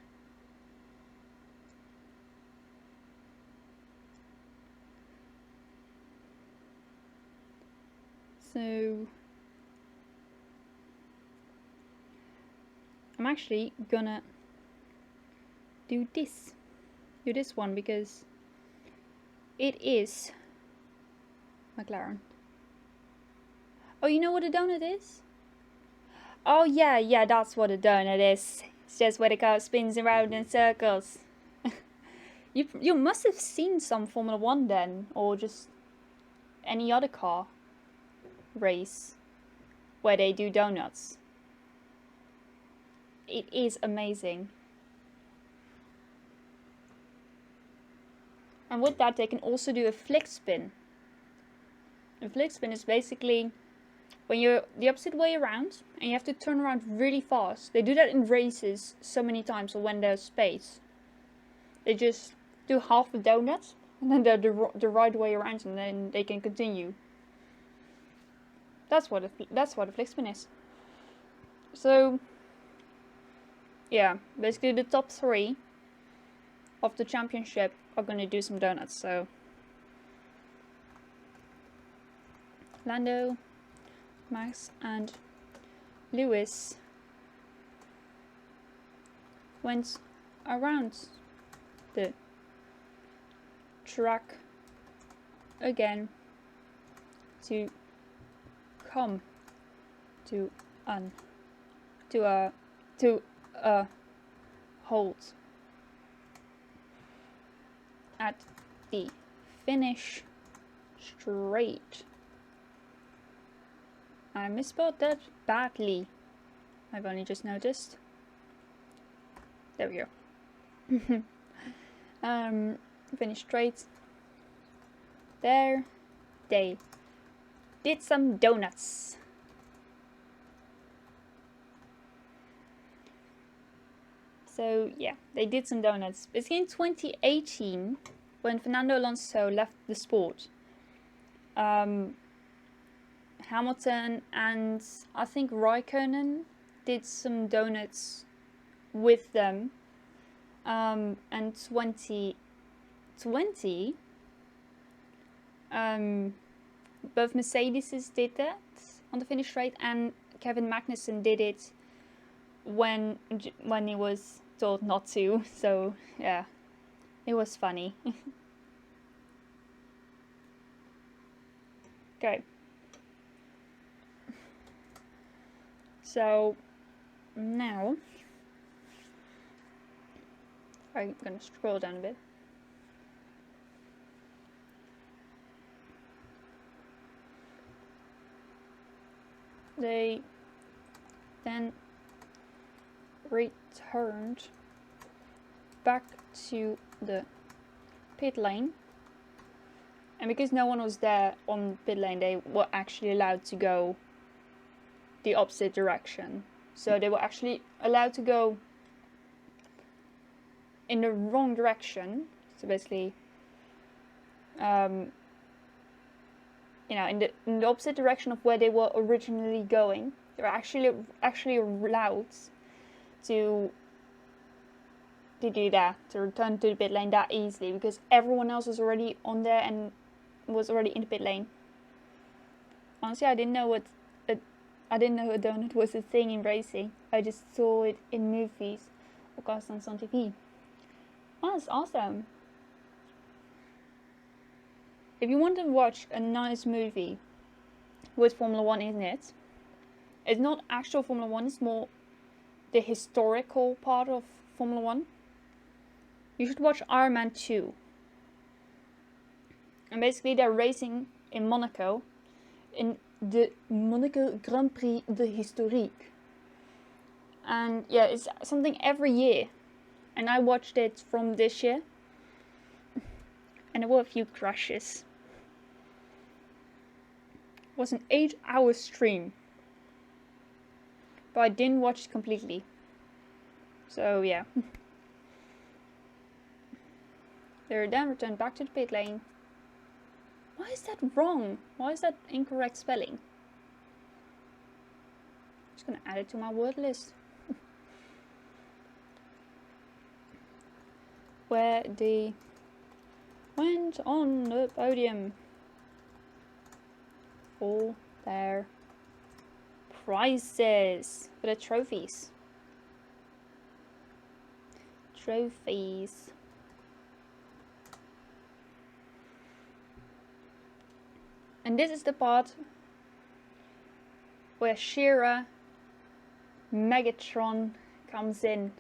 So I'm actually gonna do this one because it is McLaren. Oh, you know what a donut is? Oh yeah, that's what a donut is. It's just where the car spins around in circles. You must have seen some Formula 1 then, or just any other car race where they do donuts. It is amazing. And with that they can also do a flick spin. A flick spin is basically when you're the opposite way around and you have to turn around really fast. They do that in races so many times, or when there's space. They just do half the donut and then they're the right way around, and then they can continue. That's what a flick spin is. So yeah, basically the top 3 of the championship are going to do some donuts. So Lando, Max and Lewis went around the track again to come to a halt at the finish straight. I misspelled that badly. I've only just noticed. There we go. Finish straight. There they did some donuts. So yeah, they did some donuts. It's in 2018 when Fernando Alonso left the sport. Hamilton and I think Raikkonen did some donuts with them. And 2020, both Mercedes did that on the finish straight, and Kevin Magnussen did it when he was told not to. So yeah, it was funny. Okay. So now I'm gonna scroll down a bit. They then returned back to the pit lane, and because no one was there on pit lane, they were actually allowed to go the opposite direction. So they were actually allowed to go in the wrong direction. So basically, in the opposite direction of where they were originally going. They were actually allowed to do that, to return to the pit lane that easily, because everyone else was already on there and was already in the pit lane. Honestly, I didn't know I didn't know a donut was a thing in racing. I just saw it in movies or cast on TV. Oh, that's awesome. If you want to watch a nice movie with Formula 1 in it, it's not actual Formula 1, it's more the historical part of Formula 1. You should watch Iron Man 2. And basically they're racing in Monaco in the Monaco Grand Prix de Historique. And yeah, it's something every year. And I watched it from this year. And there were a few crashes. It was an 8-hour stream. But I didn't watch it completely. So yeah. They then returned back to the pit lane. Why is that wrong? Why is that incorrect spelling? I'm just gonna add it to my word list. Where they went on the podium for their prizes, for the trophies. Trophies. And this is the part where Shira Megatron comes in.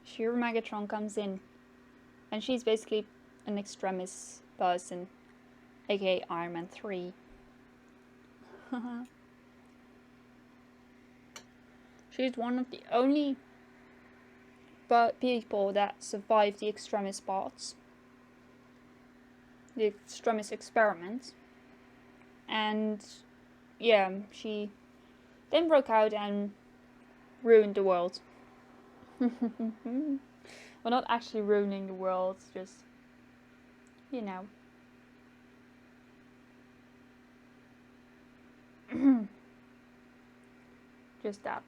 Shira Megatron comes in. And she's basically an extremis person, aka Iron Man 3. She's one of the only people that survived the extremis parts. The extremis experiment. And yeah, she then broke out and ruined the world. Well, not actually ruining the world, just, you know. Just that.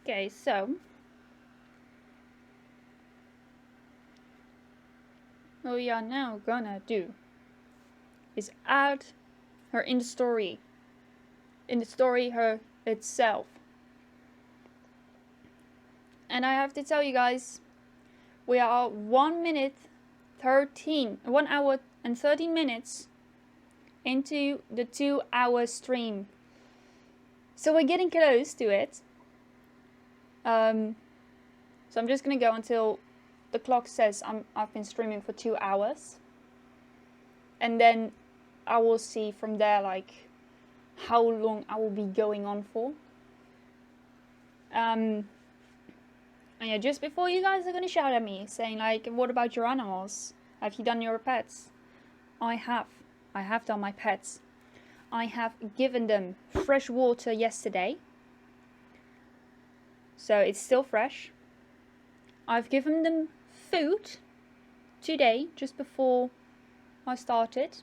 Okay, so what we are now gonna do is add her in the story. In the story her itself. And I have to tell you guys, we are 1 hour and 13 minutes into the 2-hour stream. So we're getting close to it. So I'm just gonna go until the clock says I've been streaming for 2 hours. And then I will see from there like how long I will be going on for. And yeah, just before you guys are gonna shout at me saying like, what about your animals? Have you done your pets? I have done my pets. I have given them fresh water yesterday. So it's still fresh. I've given them food today, just before I started.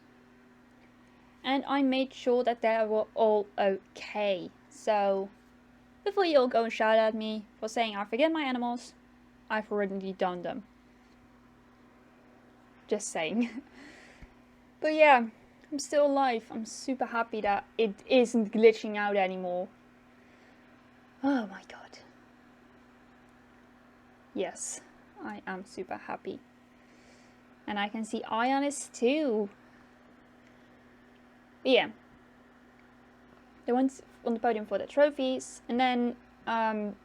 And I made sure that they were all okay. So, before you all go and shout at me for saying I forget my animals, I've already done them. Just saying. But yeah, I'm still alive. I'm super happy that it isn't glitching out anymore. Oh my god. Yes, I am super happy. And I can see Ionis too. But yeah. They went on the podium for the trophies. And then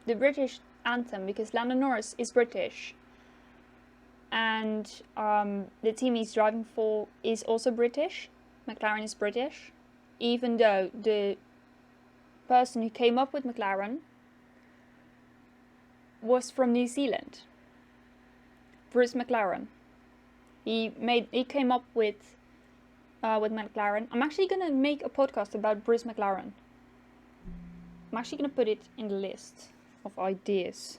the British anthem, because Lando Norris is British. And the team he's driving for is also British. McLaren is British. Even though the person who came up with McLaren was from New Zealand. Bruce McLaren. He came up with McLaren. I'm actually gonna make a podcast about Bruce McLaren. I'm actually gonna put it in the list of ideas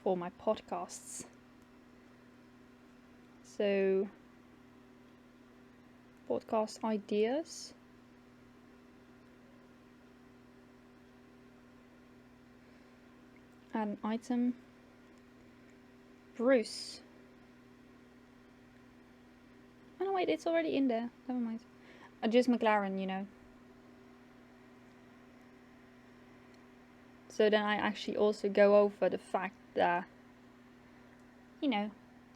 for my podcasts. So, podcast ideas. Add an item. Bruce wait, it's already in there. Never mind. Just McLaren, you know. So then I actually also go over the fact that, you know,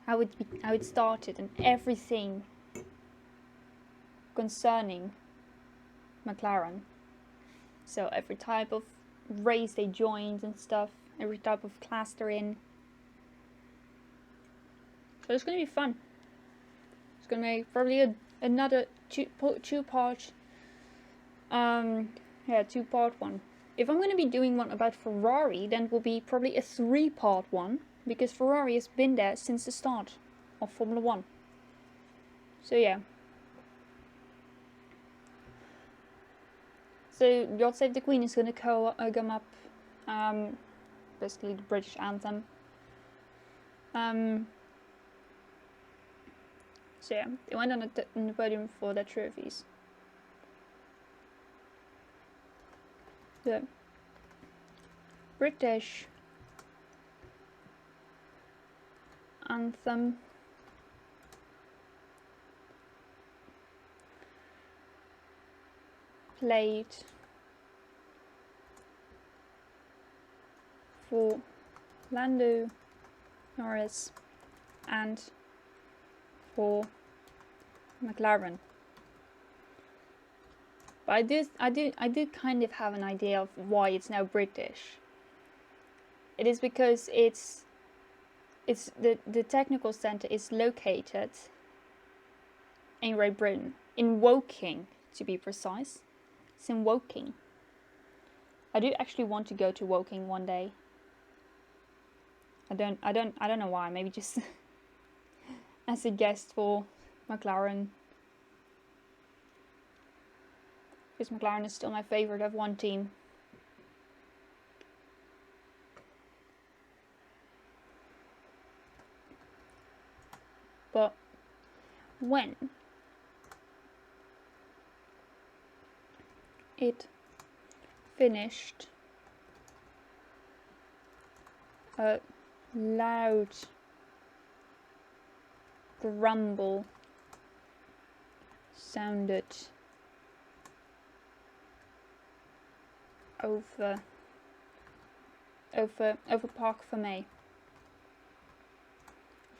how it started and everything concerning McLaren. So every type of race they joined and stuff, every type of class they're in. So it's gonna be fun. It's gonna make probably another two-part one. If I'm gonna be doing one about Ferrari, then it will be probably a 3-part one, because Ferrari has been there since the start of Formula 1. So yeah. So God Save the Queen is gonna come up, basically the British anthem. So yeah, they went on the podium for their trophies. The British anthem played for Lando Norris and for McLaren. But I do kind of have an idea of why it's now British. It is because it's the technical center is located in Great Britain, in Woking to be precise. It's in Woking. I do actually want to go to Woking one day. I don't know why. Maybe just as a guest for McLaren. Because McLaren is still my favorite F1 team. But when it finished, a loud grumble sounded over Park Fermé.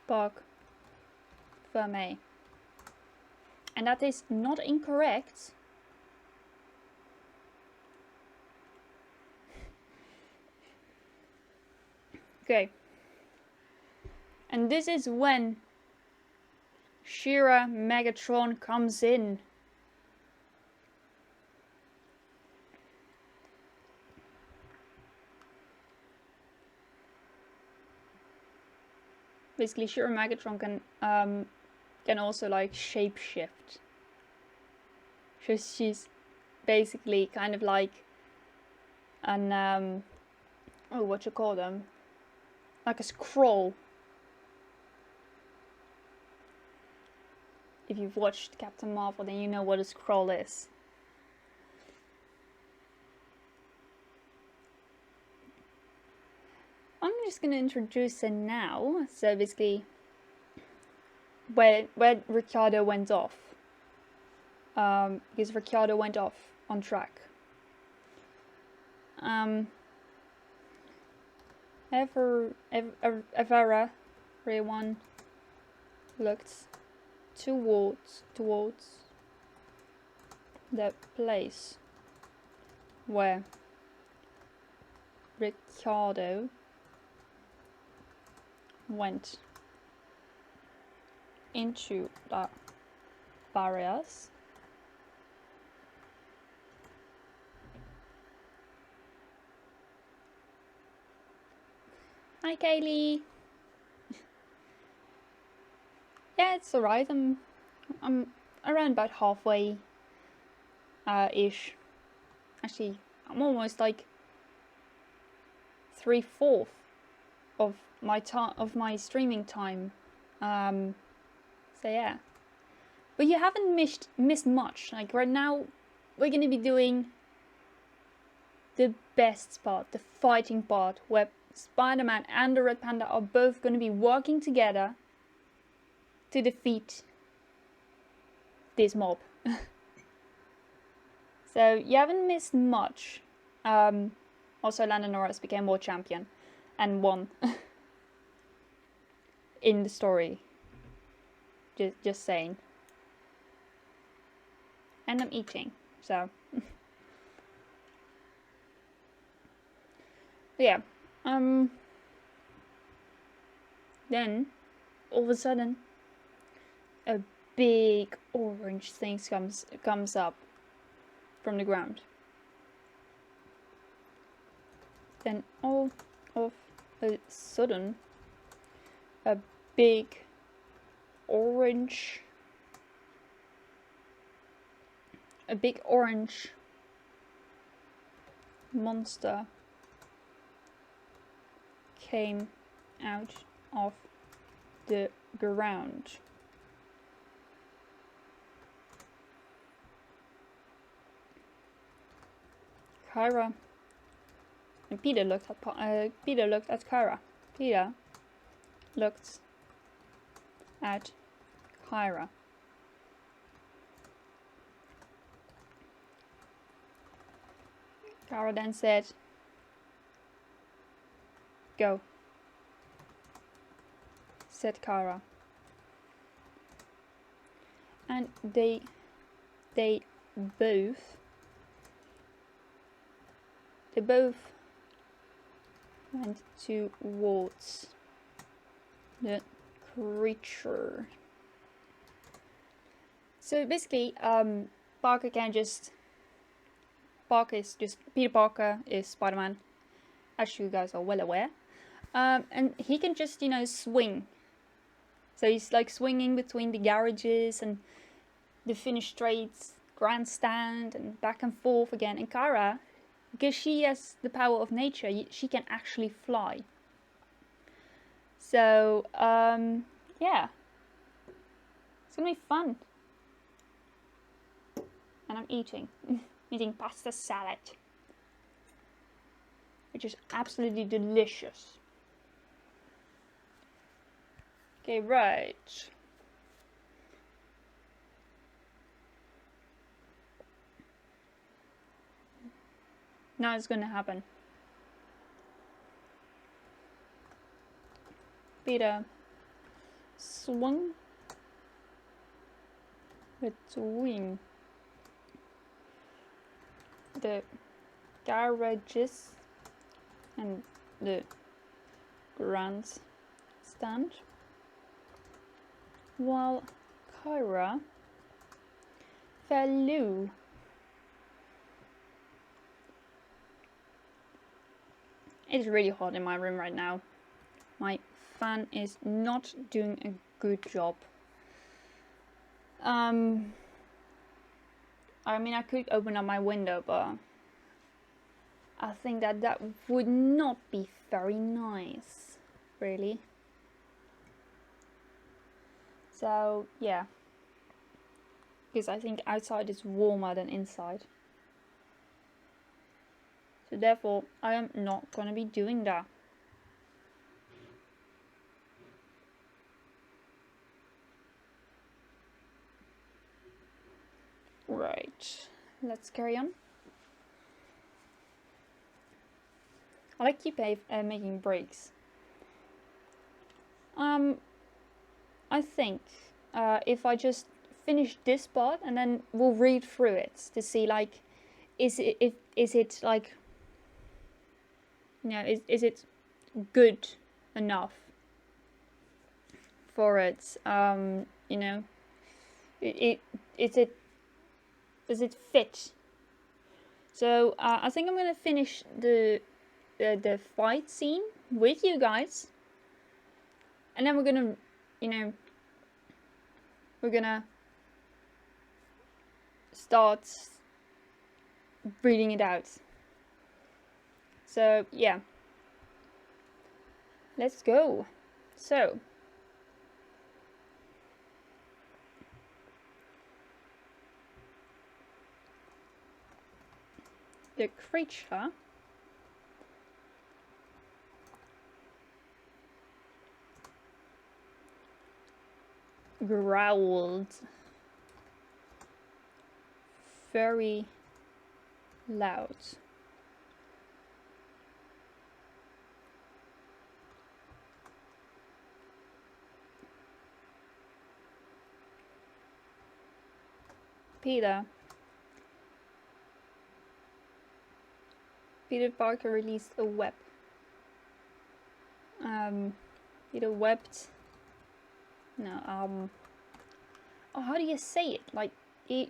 Park Fermé. And that is not incorrect. Okay. And this is when Shira Megatron comes in. Basically, Shira Megatron can also like shapeshift. So she's basically kind of like an what you call them? Like a scroll. If you've watched Captain Marvel, then you know what a scroll is. I'm just gonna introduce her now. So basically, where Ricciardo went off, because Ricciardo went off on track. Evera, Ray1 looked towards the place where Ricciardo went into the barriers. Hi Kaylee. Yeah, it's alright. I'm around about halfway ish. Actually, I'm almost like 3/4 of my streaming time. So yeah. But you haven't missed much. Like right now we're gonna be doing the best part, the fighting part, where Spider-Man and the Red Panda are both gonna be working together to defeat this mob. So you haven't missed much. Also, Landon became world champion and won in the story. Just saying. And I'm eating, so yeah. Then all of a sudden, a big orange thing comes up from the ground. Then all of a sudden, a big orange monster came out of the ground. Kyra and Peter looked at Kyra. Peter looked at Kyra. Kyra then said, "Go," said Kyra. And they both went towards the creature. So basically, Peter Parker is Spider-Man, as you guys are well aware, and he can just, you know, swing. So he's like swinging between the garages and the finished straights, grandstand, and back and forth again. And Kyra, because she has the power of nature, she can actually fly. So yeah, it's gonna be fun. And I'm eating pasta salad, which is absolutely delicious. Okay, right. Now it's gonna happen. Peter swung between the garages and the grandstand, while Kyra flew. It's really hot in my room right now. My fan is not doing a good job. I mean, I could open up my window, but I think that would not be very nice, really. So, yeah. Because I think outside is warmer than inside. So therefore, I am not gonna be doing that. Right, let's carry on. I like keep making breaks. I think if I just finish this part and then we'll read through it to see, like, is it like, you know, is it good enough for it? You know, does it fit? So I think I'm gonna finish the fight scene with you guys, and then we're gonna, you know, we're gonna start reading it out. So yeah, let's go. So the creature growled very loud. Peter Parker released a web. Peter webbed. No. Oh, how do you say it? Like he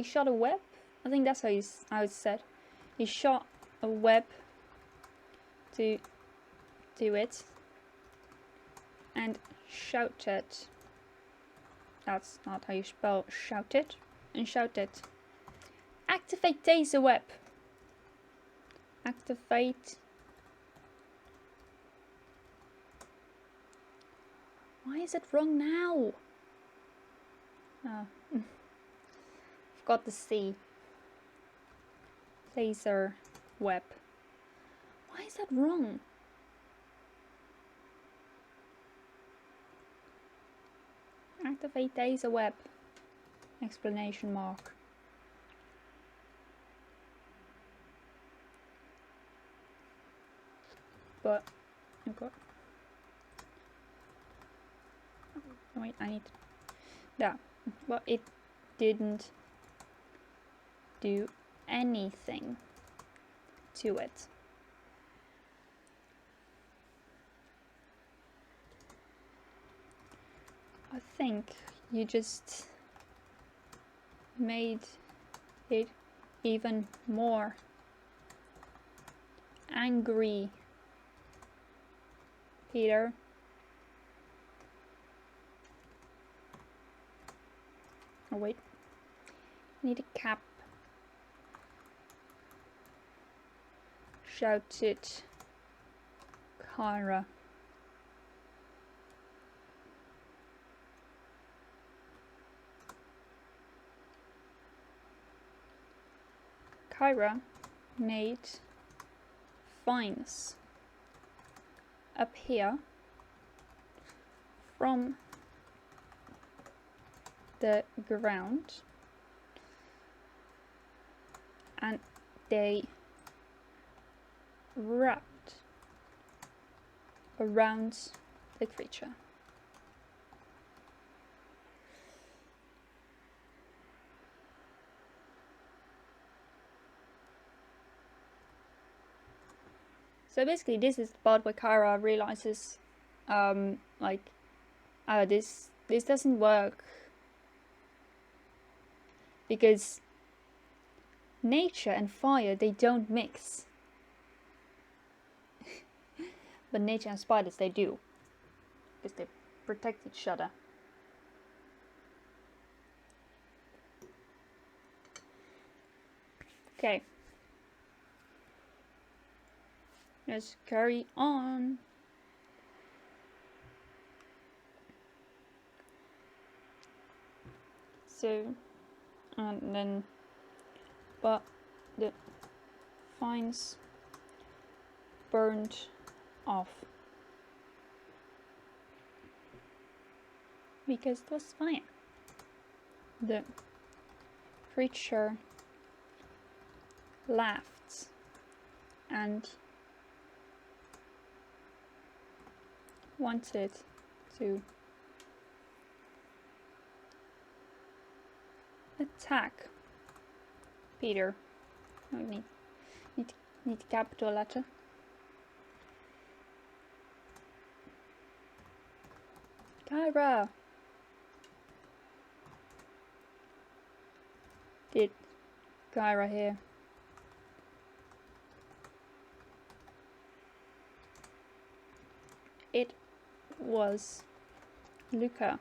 shot a web. I think that's how it's said. He shot a web to do it and shouted. That's not how you spell shouted. And shouted. Activate taser web. Activate. Why is it wrong now? Oh. Forgot the C. Taser web. Why is that wrong? Activate taser web. Explanation mark. But okay. Wait, I need that. But it didn't do anything to it. I think you just made it even more angry, Peter. Oh wait, I need a cap. Shouted Kyra. Kyra made vines appear from the ground, and they wrapped around the creature. So basically this is the part where Kyra realizes this doesn't work, because nature and fire, they don't mix. But nature and spiders, they do, because they protect each other. Okay, let's carry on. So, and then, but the vines burned off because it was fire. The creature laughed and wanted to attack Peter. Oh, need capital letter. Kyra! Did Kyra hear? It was Luca.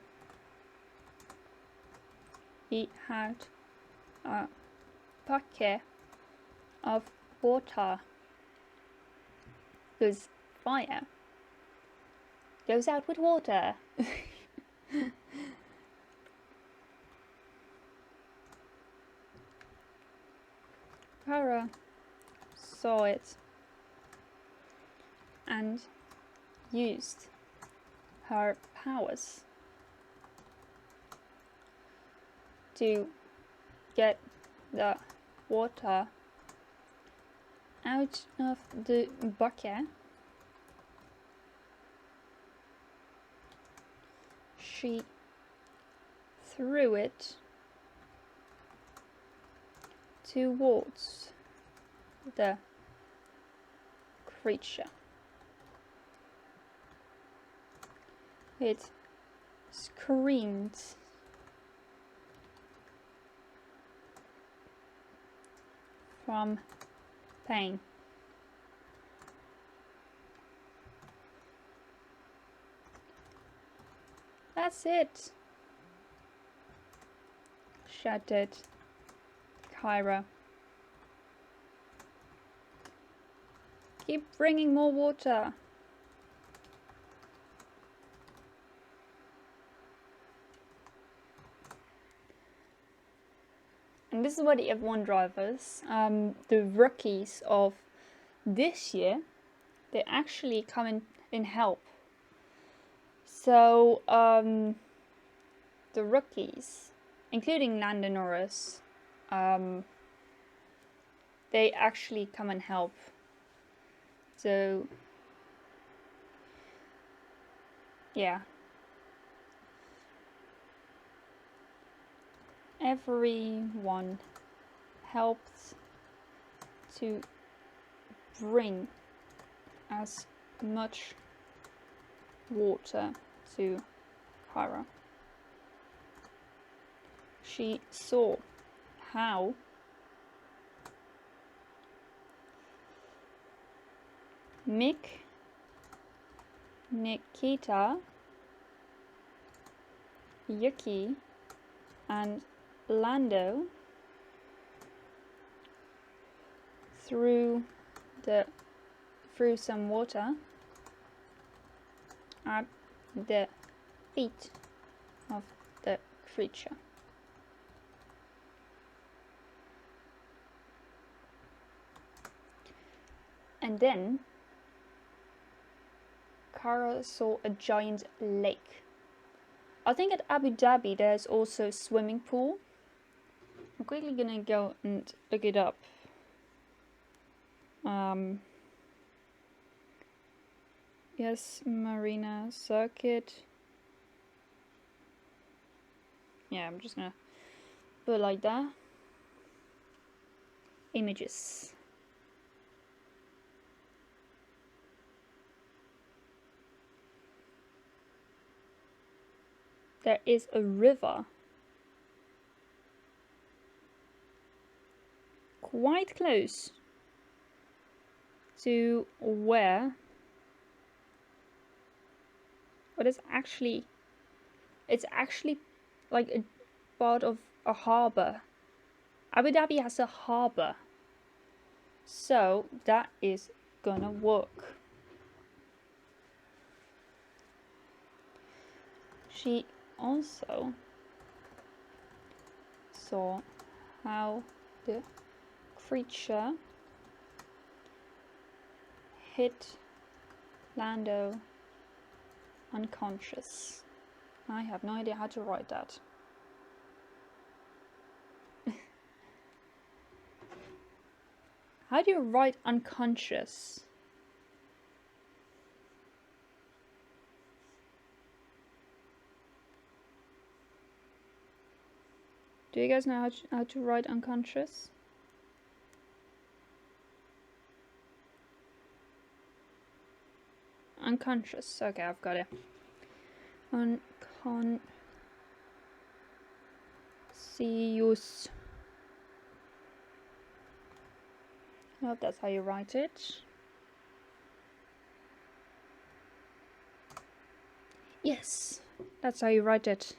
He had a bucket of water, because fire goes out with water. Kyra saw it and used her powers to get the water out of the bucket, she threw it towards the creature. It screamed from pain. That's it, shouted Kyra. Keep bringing more water. And this is what the F1 drivers, the rookies of this year, they actually come in help. So the rookies, including Lando Norris, they actually come and help. So yeah, everyone helped to bring as much water to Kyra. She saw how Mick, Nikita, Yuki, and Lando threw some water at the feet of the creature. And then Kara saw a giant lake. I think at Abu Dhabi there's also a swimming pool. I'm quickly gonna go and look it up. Yes, Marina Circuit. Yeah, I'm just gonna put it like that. Images. There is a river quite close to where it's actually like a part of a harbour. Abu Dhabi has a harbour, so that is gonna work. She also saw how the creature hit Lando unconscious. I have no idea how to write that. How do you write unconscious? Do you guys know how to write unconscious? Unconscious. Okay, I've got it. Unconscious. I hope that's how you write it. Yes, that's how you write it.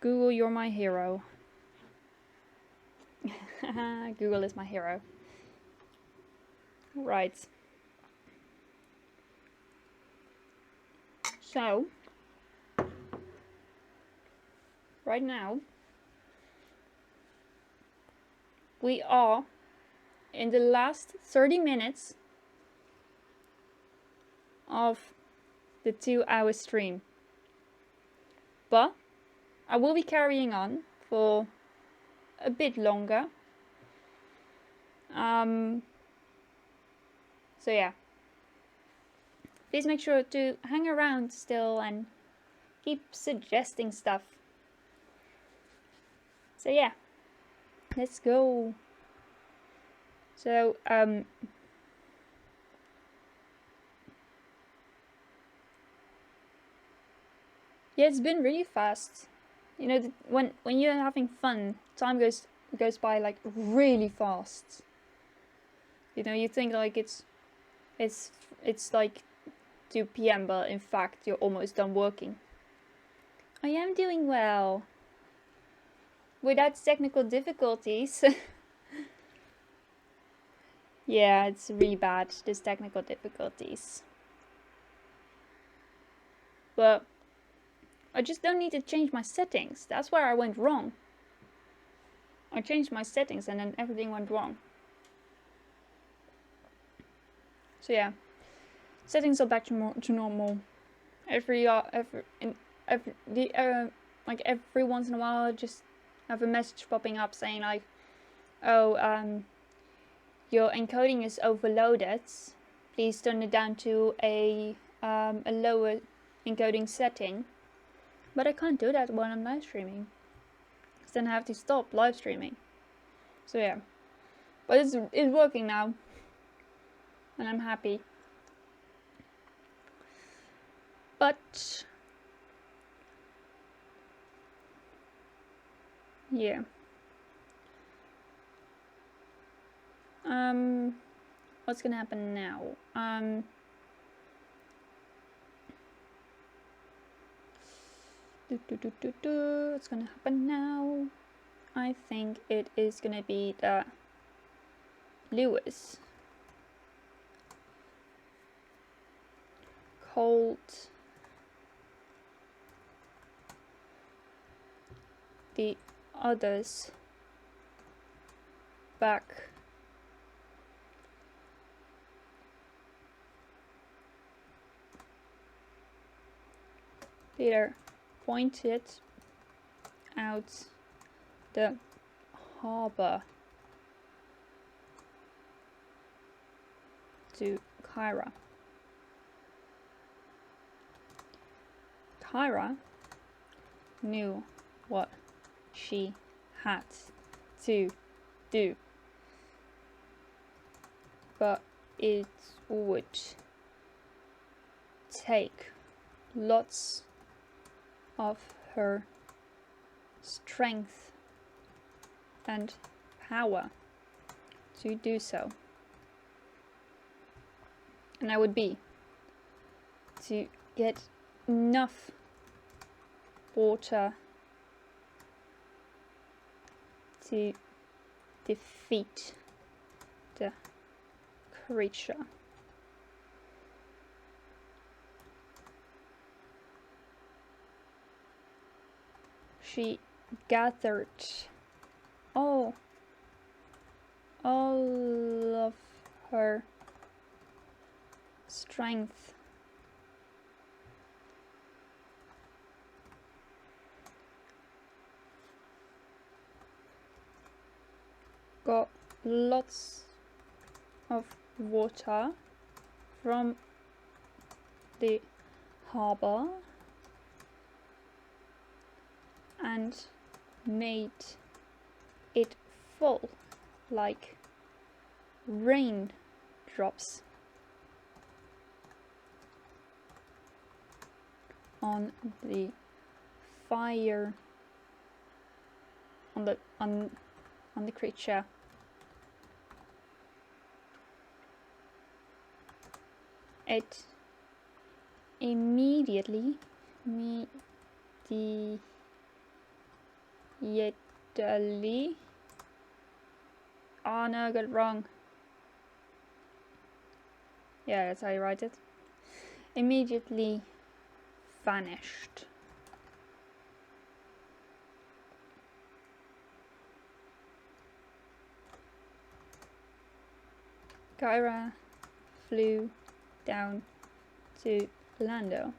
Google, you're my hero. Google is my hero. Right. So, right now, we are in the last 30 minutes of the 2-hour stream. But I will be carrying on for a bit longer. So yeah, please make sure to hang around still and keep suggesting stuff. So yeah, let's go. So yeah, it's been really fast. You know, when you're having fun, time goes by like really fast. You know, you think like it's like 2 p.m. but in fact you're almost done working. I am doing well. Without technical difficulties. Yeah, it's really bad, these technical difficulties. But I just don't need to change my settings. That's where I went wrong. I changed my settings and then everything went wrong. So yeah, settings are back to normal. Every once in a while, I just have a message popping up saying like, oh, your encoding is overloaded. Please turn it down to a lower encoding setting. But I can't do that when I'm live streaming, because then I have to stop live streaming. So yeah, but it's working now, and I'm happy. But yeah, what's gonna happen now? What's gonna happen now? I think it is gonna be that Lewis called the others back. Peter pointed out the harbor to Kyra. Kyra knew what she had to do, but it would take lots of her strength and power to do so, and that would be to get enough water to defeat the creature. She gathered all of her strength got lots of water from the harbor and made it fall like raindrops on the fire, on the creature. It immediately oh no, I got it wrong. Yeah, that's how you write it. Immediately vanished. Kyra flew down to Lando,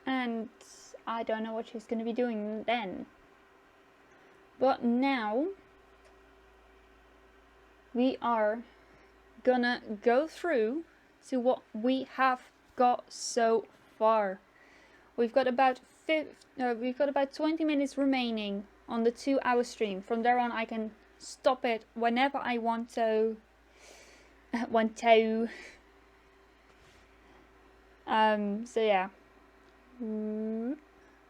and I don't know what she's going to be doing then. But now we are gonna go through to what we have got so far. We've got about 20 minutes remaining on the 2-hour stream. From there on I can stop it whenever I want to. So yeah.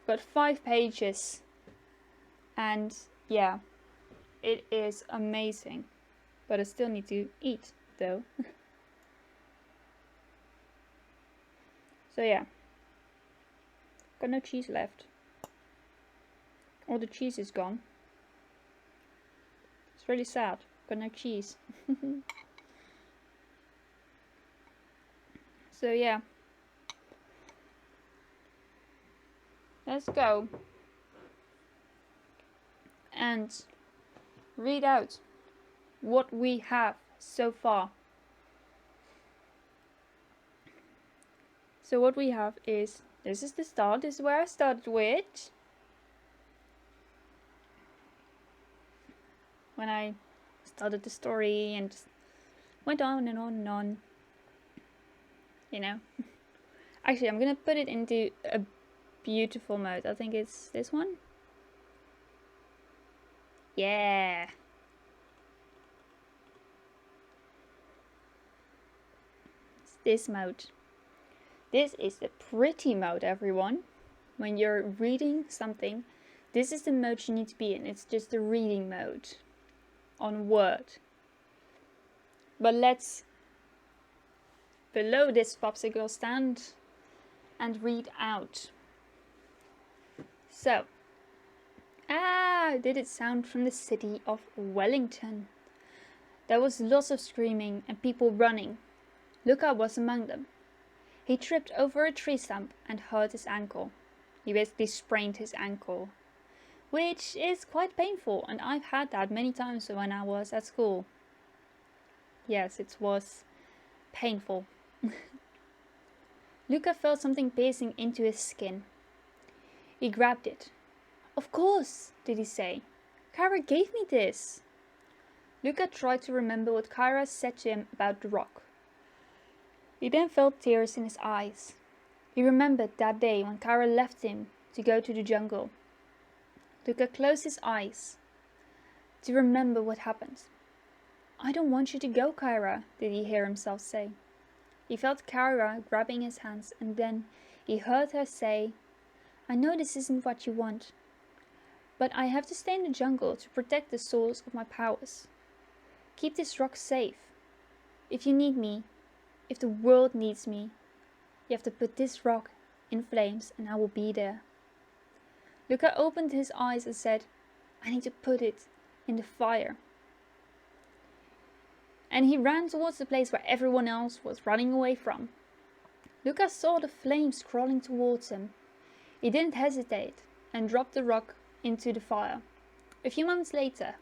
Got 5 pages. And yeah, it is amazing. But I still need to eat though. So yeah. Got no cheese left. All the cheese is gone. It's really sad. Got no cheese. So yeah. Let's go. And read out what we have so far. So what we have is, this is the start, this is where I started with. When I started the story and just went on and on and on. You know. Actually, I'm gonna put it into a beautiful mode. I think it's this one. Yeah. It's this mode. This is the pretty mode, everyone. When you're reading something, this is the mode you need to be in. It's just the reading mode on Word. But let's below this popsicle stand and read out. So, did it sound from the city of Wellington? There was lots of screaming and people running. Luca was among them. He tripped over a tree stump and hurt his ankle. He basically sprained his ankle, which is quite painful, and I've had that many times when I was at school. Yes, it was painful. Luca felt something piercing into his skin. He grabbed it. "Of course," did he say. "Kyra gave me this." Luca tried to remember what Kyra said to him about the rock. He then felt tears in his eyes. He remembered that day when Kyra left him to go to the jungle. Luca closed his eyes to remember what happened. "I don't want you to go, Kyra," did he hear himself say. He felt Kyra grabbing his hands, and then he heard her say, "I know this isn't what you want, but I have to stay in the jungle to protect the source of my powers. Keep this rock safe. If you need me, if the world needs me, you have to put this rock in flames and I will be there." Luca opened his eyes and said, "I need to put it in the fire." And he ran towards the place where everyone else was running away from. Luca saw the flames crawling towards him. He didn't hesitate and dropped the rock into the fire. A few moments later,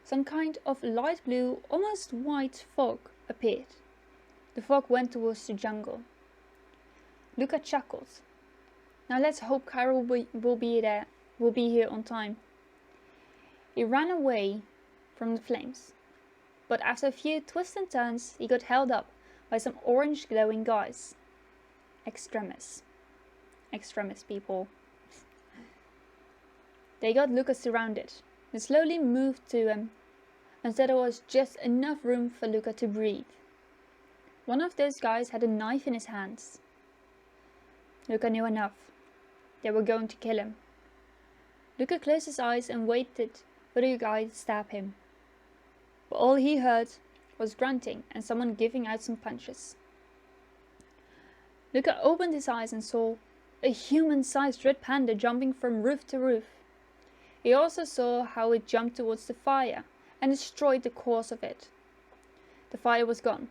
some kind of light blue, almost white fog appeared. The fog went towards the jungle. Luca chuckled. "Now let's hope Kyra will be here on time." He ran away from the flames, but after a few twists and turns, he got held up by some orange glowing guys. Extremis, people. They got Luca surrounded. They slowly moved to him until there was just enough room for Luca to breathe. One of those guys had a knife in his hands. Luca knew enough. They were going to kill him. Luca closed his eyes and waited for the guy to stab him. But all he heard was grunting and someone giving out some punches. Luca opened his eyes and saw a human-sized red panda jumping from roof to roof. He also saw how it jumped towards the fire and destroyed the cause of it. The fire was gone.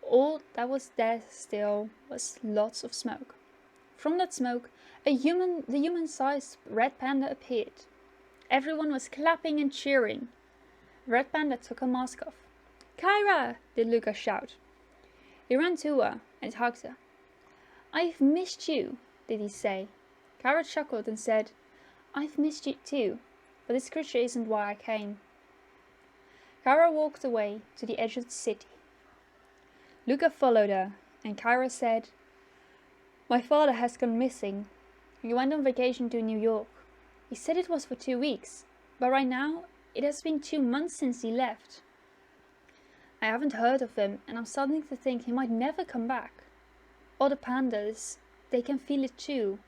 All that was there still was lots of smoke. From that smoke, the human-sized red panda appeared. Everyone was clapping and cheering. Red Panda took her mask off. "Kyra!" did Luca shout. He ran to her and hugged her. "I've missed you," did he say. Kara chuckled and said, "I've missed you too, but this creature isn't why I came." Kara walked away to the edge of the city. Luca followed her, and Kara said, "My father has gone missing. He went on vacation to New York. He said it was for 2 weeks, but right now it has been 2 months since he left. I haven't heard of him, and I'm starting to think he might never come back. All the pandas, they can feel it too."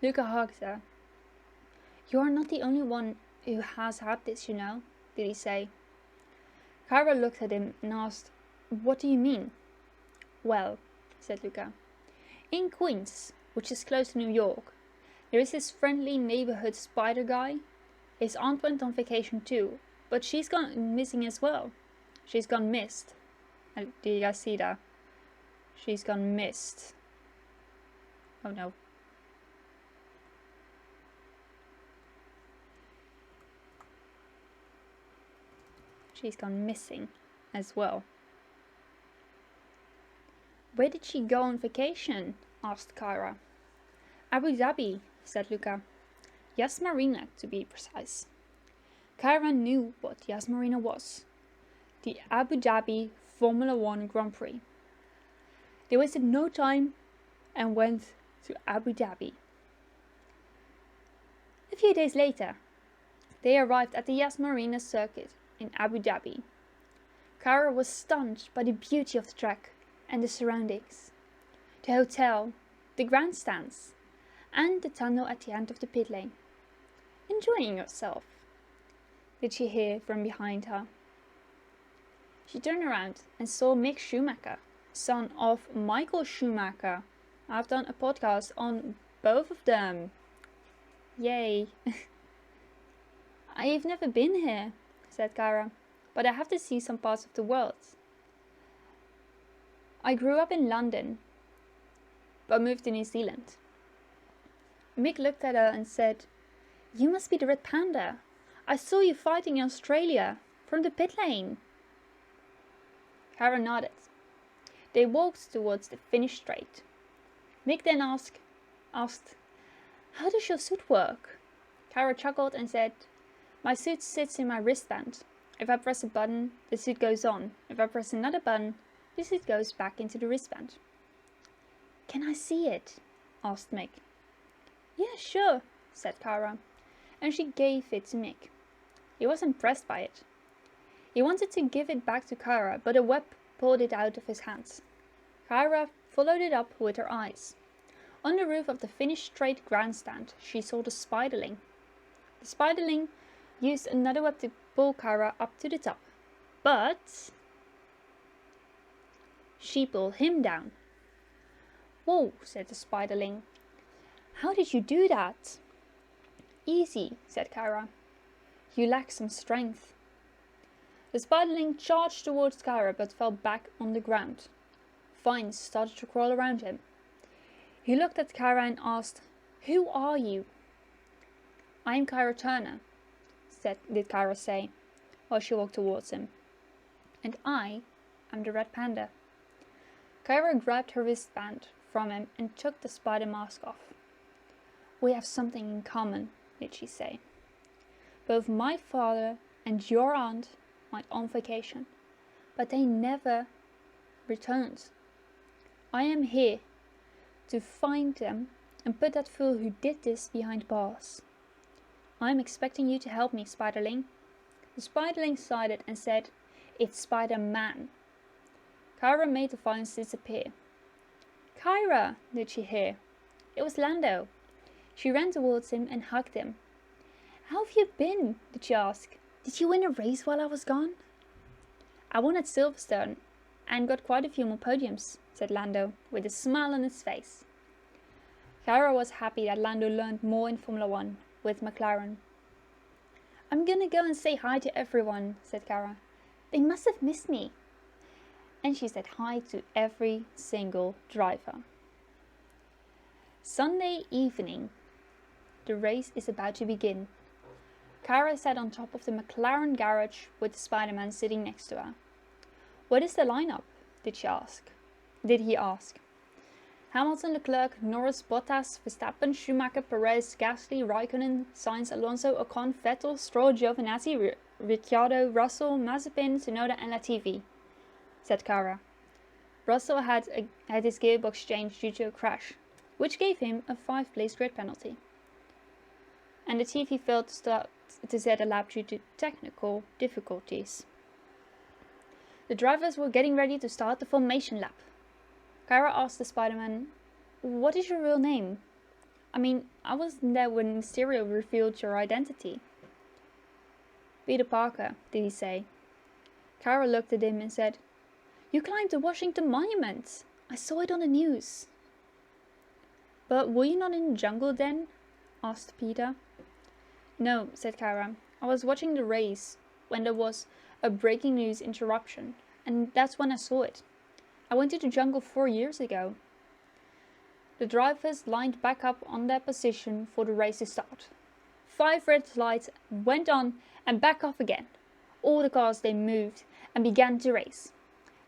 Luca hugged her. "You are not the only one who has had this, you know," did he say. Kara looked at him and asked, "What do you mean?" "Well," said Luca, "in Queens, which is close to New York, there is this friendly neighborhood spider guy. His aunt went on vacation too, but she's gone missing as well. She's gone missed." Did you guys see that? She's gone missed. Oh no. She's gone missing as well. "Where did she go on vacation?" asked Kara. "Abu Dhabi," said Luca. Yas Marina, to be precise. Kara knew what Yas Marina was. The Abu Dhabi Formula One Grand Prix. They wasted no time and went to Abu Dhabi. A few days later, they arrived at the Yas Marina circuit in Abu Dhabi. Kara was stunned by the beauty of the track and the surroundings, the hotel, the grandstands, and the tunnel at the end of the pit lane. "Enjoying yourself?" did she hear from behind her. She turned around and saw Mick Schumacher, son of Michael Schumacher. I've done a podcast on both of them. Yay! "I've never been here," said Kara, "but I have to see some parts of the world. I grew up in London, but moved to New Zealand." Mick looked at her and said, "You must be the red panda. I saw you fighting in Australia, from the pit lane." Kara nodded. They walked towards the finish straight. Mick then asked, "How does your suit work?" Kara chuckled and said, "My suit sits in my wristband. If I press a button, the suit goes on. If I press another button, the suit goes back into the wristband." "Can I see it?" asked Mick. "Yeah, sure," said Kara, and she gave it to Mick. He was impressed by it. He wanted to give it back to Kara, but a web pulled it out of his hands. Kara followed it up with her eyes. On the roof of the finish straight grandstand, she saw the spiderling. The spiderling used another web to pull Kara up to the top, but she pulled him down. "Whoa," said the spiderling. "How did you do that?" "Easy," said Kara. "You lack some strength." The spiderling charged towards Kara but fell back on the ground. Vines started to crawl around him. He looked at Kara and asked, "Who are you?" "I am Kara Turner," did Kara say, while she walked towards him. "And I am the red panda." Kara grabbed her wristband from him and took the spider mask off. "We have something in common," did she say. "Both my father and your aunt went on vacation, but they never returned. I am here to find them and put that fool who did this behind bars. I am expecting you to help me, Spiderling." The Spiderling sighed and said, "It's Spider-Man." Kara made the vines disappear. "Kyra," did she hear. It was Lando. She ran towards him and hugged him. "How have you been?" did she ask. "Did you win a race while I was gone?" "I won at Silverstone and got quite a few more podiums," said Lando, with a smile on his face. Kara was happy that Lando learned more in Formula One with McLaren. "I'm gonna go and say hi to everyone," said Kara. "They must have missed me." And she said hi to every single driver. Sunday evening. The race is about to begin. Kara sat on top of the McLaren garage with the Spider-Man sitting next to her. "What is the lineup?" did he ask. Hamilton, Leclerc, Norris, Bottas, Verstappen, Schumacher, Perez, Gasly, Raikkonen, Sainz, Alonso, Ocon, Vettel, Stroll, Giovinazzi, Ricciardo, Russell, Mazepin, Tsunoda and Latifi, said Kara. Russell had his gearbox changed due to a crash, which gave him a 5-place grid penalty. And Latifi failed to set a lap due to technical difficulties. The drivers were getting ready to start the formation lap. Kara asked the Spider-Man, "What is your real name? I mean, I wasn't there when Mysterio revealed your identity." "Peter Parker," did he say. Kara looked at him and said, "You climbed the Washington Monument. I saw it on the news." "But were you not in the jungle then?" asked Peter. "No," said Kara. "I was watching the race when there was a breaking news interruption, and that's when I saw it. I went to the jungle 4 years ago." The drivers lined back up on their position for the race to start. 5 red lights went on and back off again. All the cars they moved and began to race.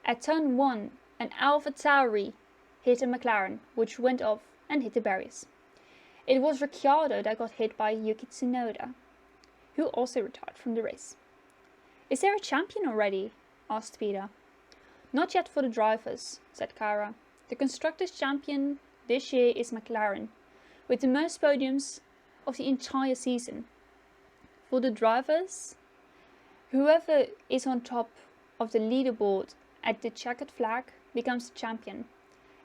At turn 1, an AlphaTauri hit a McLaren, which went off and hit the barriers. It was Ricciardo that got hit by Yuki Tsunoda, who also retired from the race. "Is there a champion already?" asked Peter. "Not yet for the drivers," said Kara. "The Constructors' champion this year is McLaren, with the most podiums of the entire season. For the drivers, whoever is on top of the leaderboard at the checkered flag becomes the champion.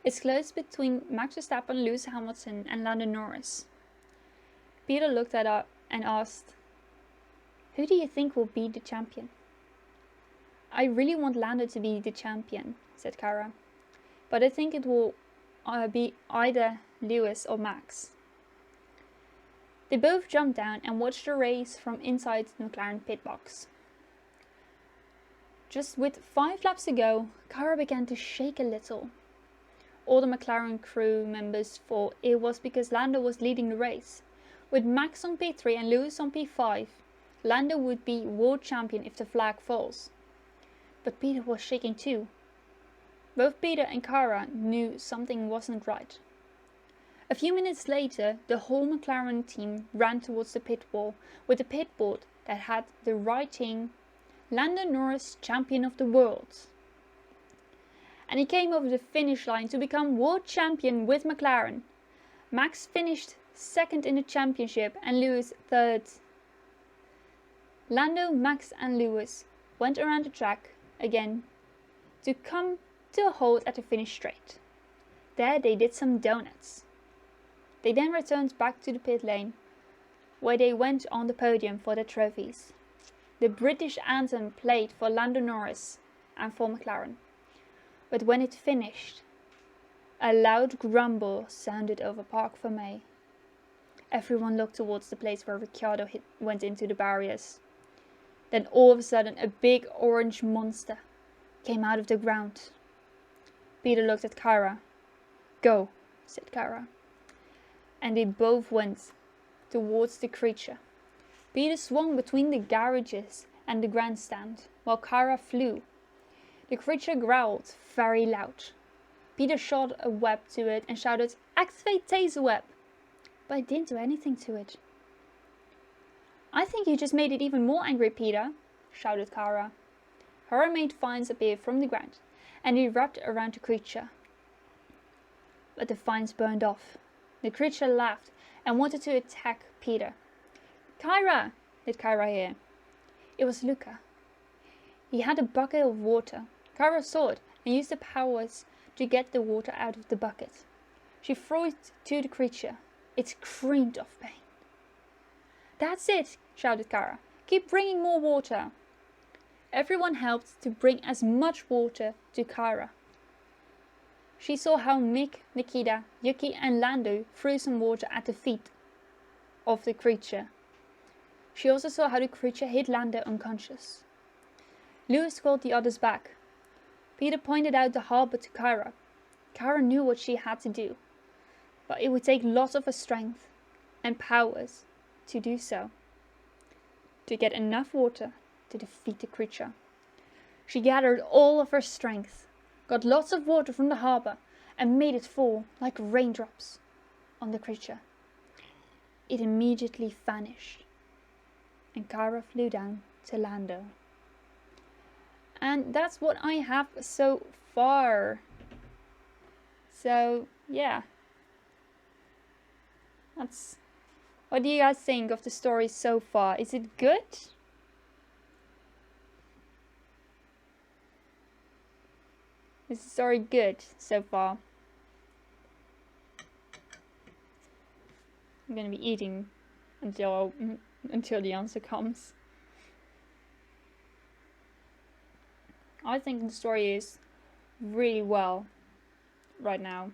It's close between Max Verstappen, Lewis Hamilton and Lando Norris." Peter looked at her and asked, "Who do you think will be the champion?" "I really want Lando to be the champion," said Kara, "but I think it will be either Lewis or Max." They both jumped down and watched the race from inside the McLaren pit box. Just with 5 laps to go, Kara began to shake a little. All the McLaren crew members thought it was because Lando was leading the race. With Max on P3 and Lewis on P5, Lando would be world champion if the flag falls. But Peter was shaking too. Both Peter and Kara knew something wasn't right. A few minutes later, the whole McLaren team ran towards the pit wall with a pit board that had the writing, "Lando Norris, champion of the world." And he came over the finish line to become world champion with McLaren. Max finished 2nd in the championship and Lewis 3rd. Lando, Max and Lewis went around the track again to come to a halt at the finish straight. There they did some donuts. They then returned back to the pit lane, where they went on the podium for their trophies. The British anthem played for Lando Norris and for McLaren. But when it finished, a loud grumble sounded over Parc Fermé. Everyone looked towards the place where Ricciardo went into the barriers. Then all of a sudden a big orange monster came out of the ground. Peter looked at Kara. "Go," said Kara. And they both went towards the creature. Peter swung between the garages and the grandstand, while Kara flew. The creature growled very loud. Peter shot a web to it and shouted, "Activate taser web!" But it didn't do anything to it. "I think you just made it even more angry, Peter," shouted Kara. Her made vines appear from the ground, and they wrapped around the creature. But the vines burned off. The creature laughed and wanted to attack Peter. "Kyra!" did Kyra hear. It was Luca. He had a bucket of water. Kyra saw it and used the powers to get the water out of the bucket. She threw it to the creature. It screamed of pain. "That's it!" shouted Kyra. "Keep bringing more water." Everyone helped to bring as much water to Kyra. She saw how Mick, Nikita, Yuki and Lando threw some water at the feet of the creature. She also saw how the creature hit Lando unconscious. Lewis called the others back. Peter pointed out the harbour to Kyra. Kyra knew what she had to do, but it would take lots of her strength and powers to do so, to get enough water to defeat the creature. She gathered all of her strength, got lots of water from the harbour, and made it fall like raindrops on the creature. It immediately vanished, and Kyra flew down to Lando. And that's what I have so far. So yeah, that's. What do you guys think of the story so far? Is it good? Is the story good so far? I'm gonna be eating until the answer comes. I think the story is really well right now.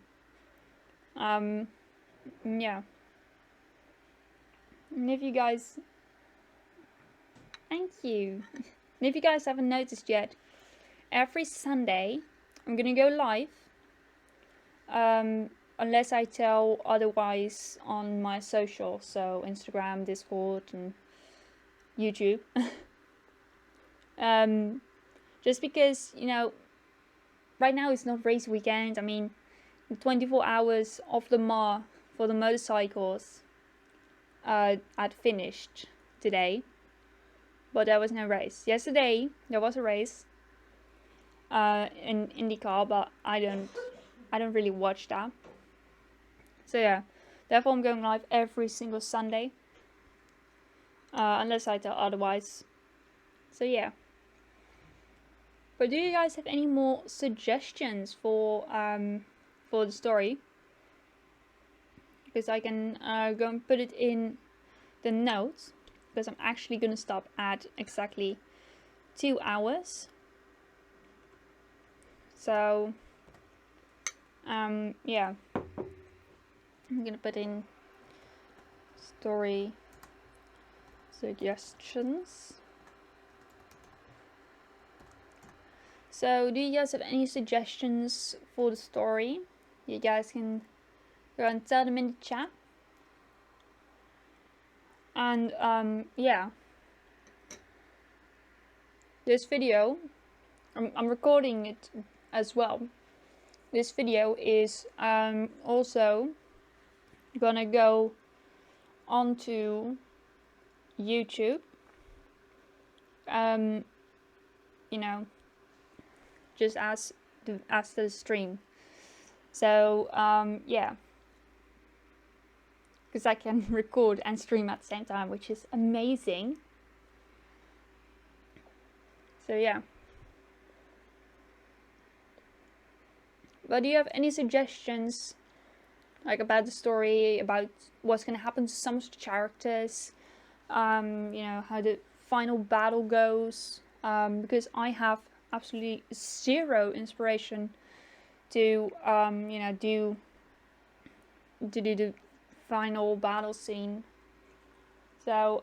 Yeah. And if you guys, thank you. And if you guys haven't noticed yet, every Sunday I'm gonna go live. Unless I tell otherwise on my socials, so Instagram, Discord, and YouTube. Just because, you know, right now it's not race weekend. I mean, the 24 hours of the MAR for the motorcycles I'd finished today, but there was no race. Yesterday there was a race in IndyCar, but I don't really watch that. So yeah, therefore I'm going live every single Sunday, unless I tell otherwise. So yeah. But do you guys have any more suggestions for the story? Because I can go and put it in the notes, because I'm actually gonna stop at exactly 2 hours. So yeah, I'm gonna put in story suggestions. So do you guys have any suggestions for the story? You guys can go and tell them in the chat. And yeah, this video, I'm recording it as well. This video is also gonna go onto YouTube. You know, just as the stream. So yeah, because I can record and stream at the same time, which is amazing. So yeah. But do you have any suggestions, like about the story, about what's gonna happen to some of the characters? You know, how the final battle goes. Because I have absolutely zero inspiration to you know, do the final battle scene. So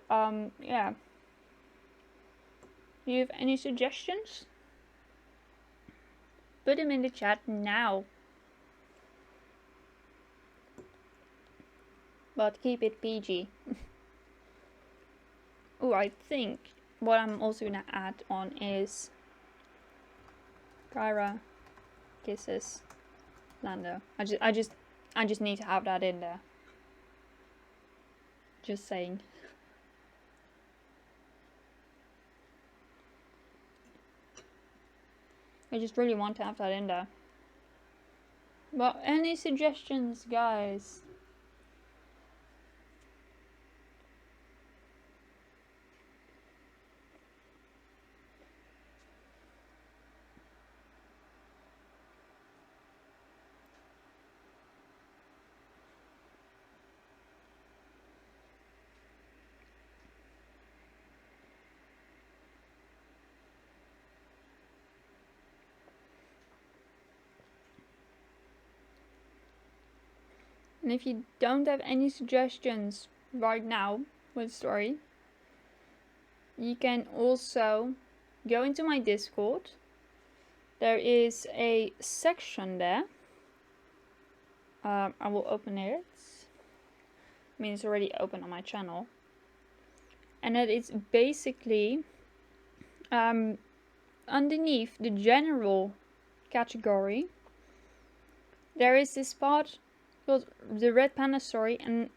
yeah, do you have any suggestions? Put them in the chat now, but keep it PG. Oh, I think what I'm also gonna add on is Kyra kisses Lando. I just need to have that in there. Just saying. I just really want to have that in there. But any suggestions, guys? And if you don't have any suggestions right now for the story, you can also go into my Discord. There is a section there. I will open it. I mean, it's already open on my channel. And that is basically underneath the general category. there is this part called the Red Panda story, and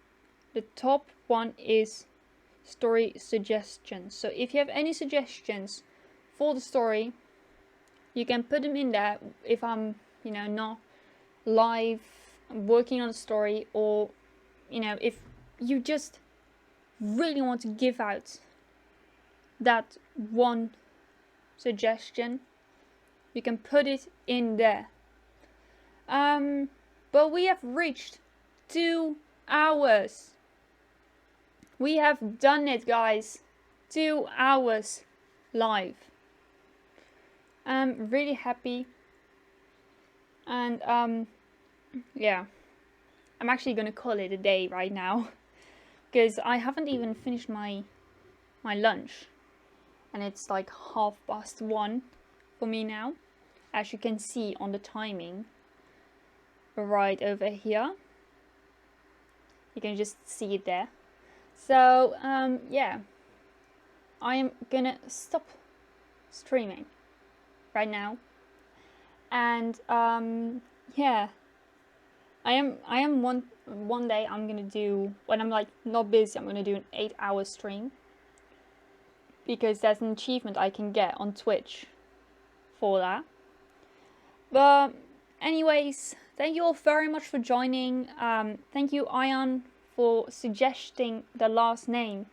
the top one is story suggestions. So if you have any suggestions for the story, you can put them in there if I'm, not live working on a story, or, if you just really want to give out that one suggestion, you can put it in there. But we have reached 2 hours. We have done it, guys. 2 hours live. I'm really happy. And yeah, I'm actually gonna call it a day right now, because I haven't even finished my lunch, and it's like 1:30 for me now, as you can see on the timing right over here. You can just see it there. So yeah, I am gonna stop streaming right now, and yeah, I am one day I'm gonna do, when I'm like not busy, I'm gonna do an 8-hour stream, because there's an achievement I can get on Twitch for that. But anyways, thank you all very much for joining. Thank you, Ion, for suggesting the last name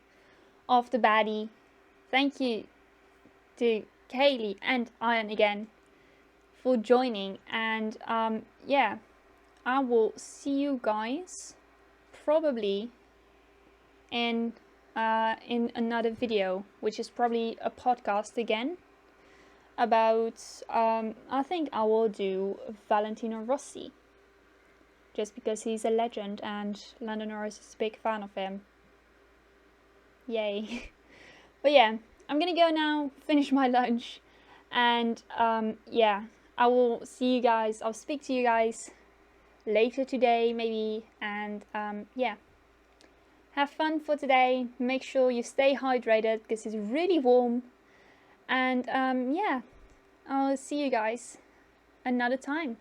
of the baddie. Thank you to Kaylee and Ion again for joining. And yeah, I will see you guys probably in another video, which is probably a podcast again, about I think I will do Valentino Rossi, just because he's a legend and Lando Norris is a big fan of him. Yay. But yeah, I'm gonna go now, finish my lunch, and yeah, I will see you guys, I'll speak to you guys later today maybe, and yeah, have fun for today. Make sure you stay hydrated because it's really warm. And yeah, I'll see you guys another time.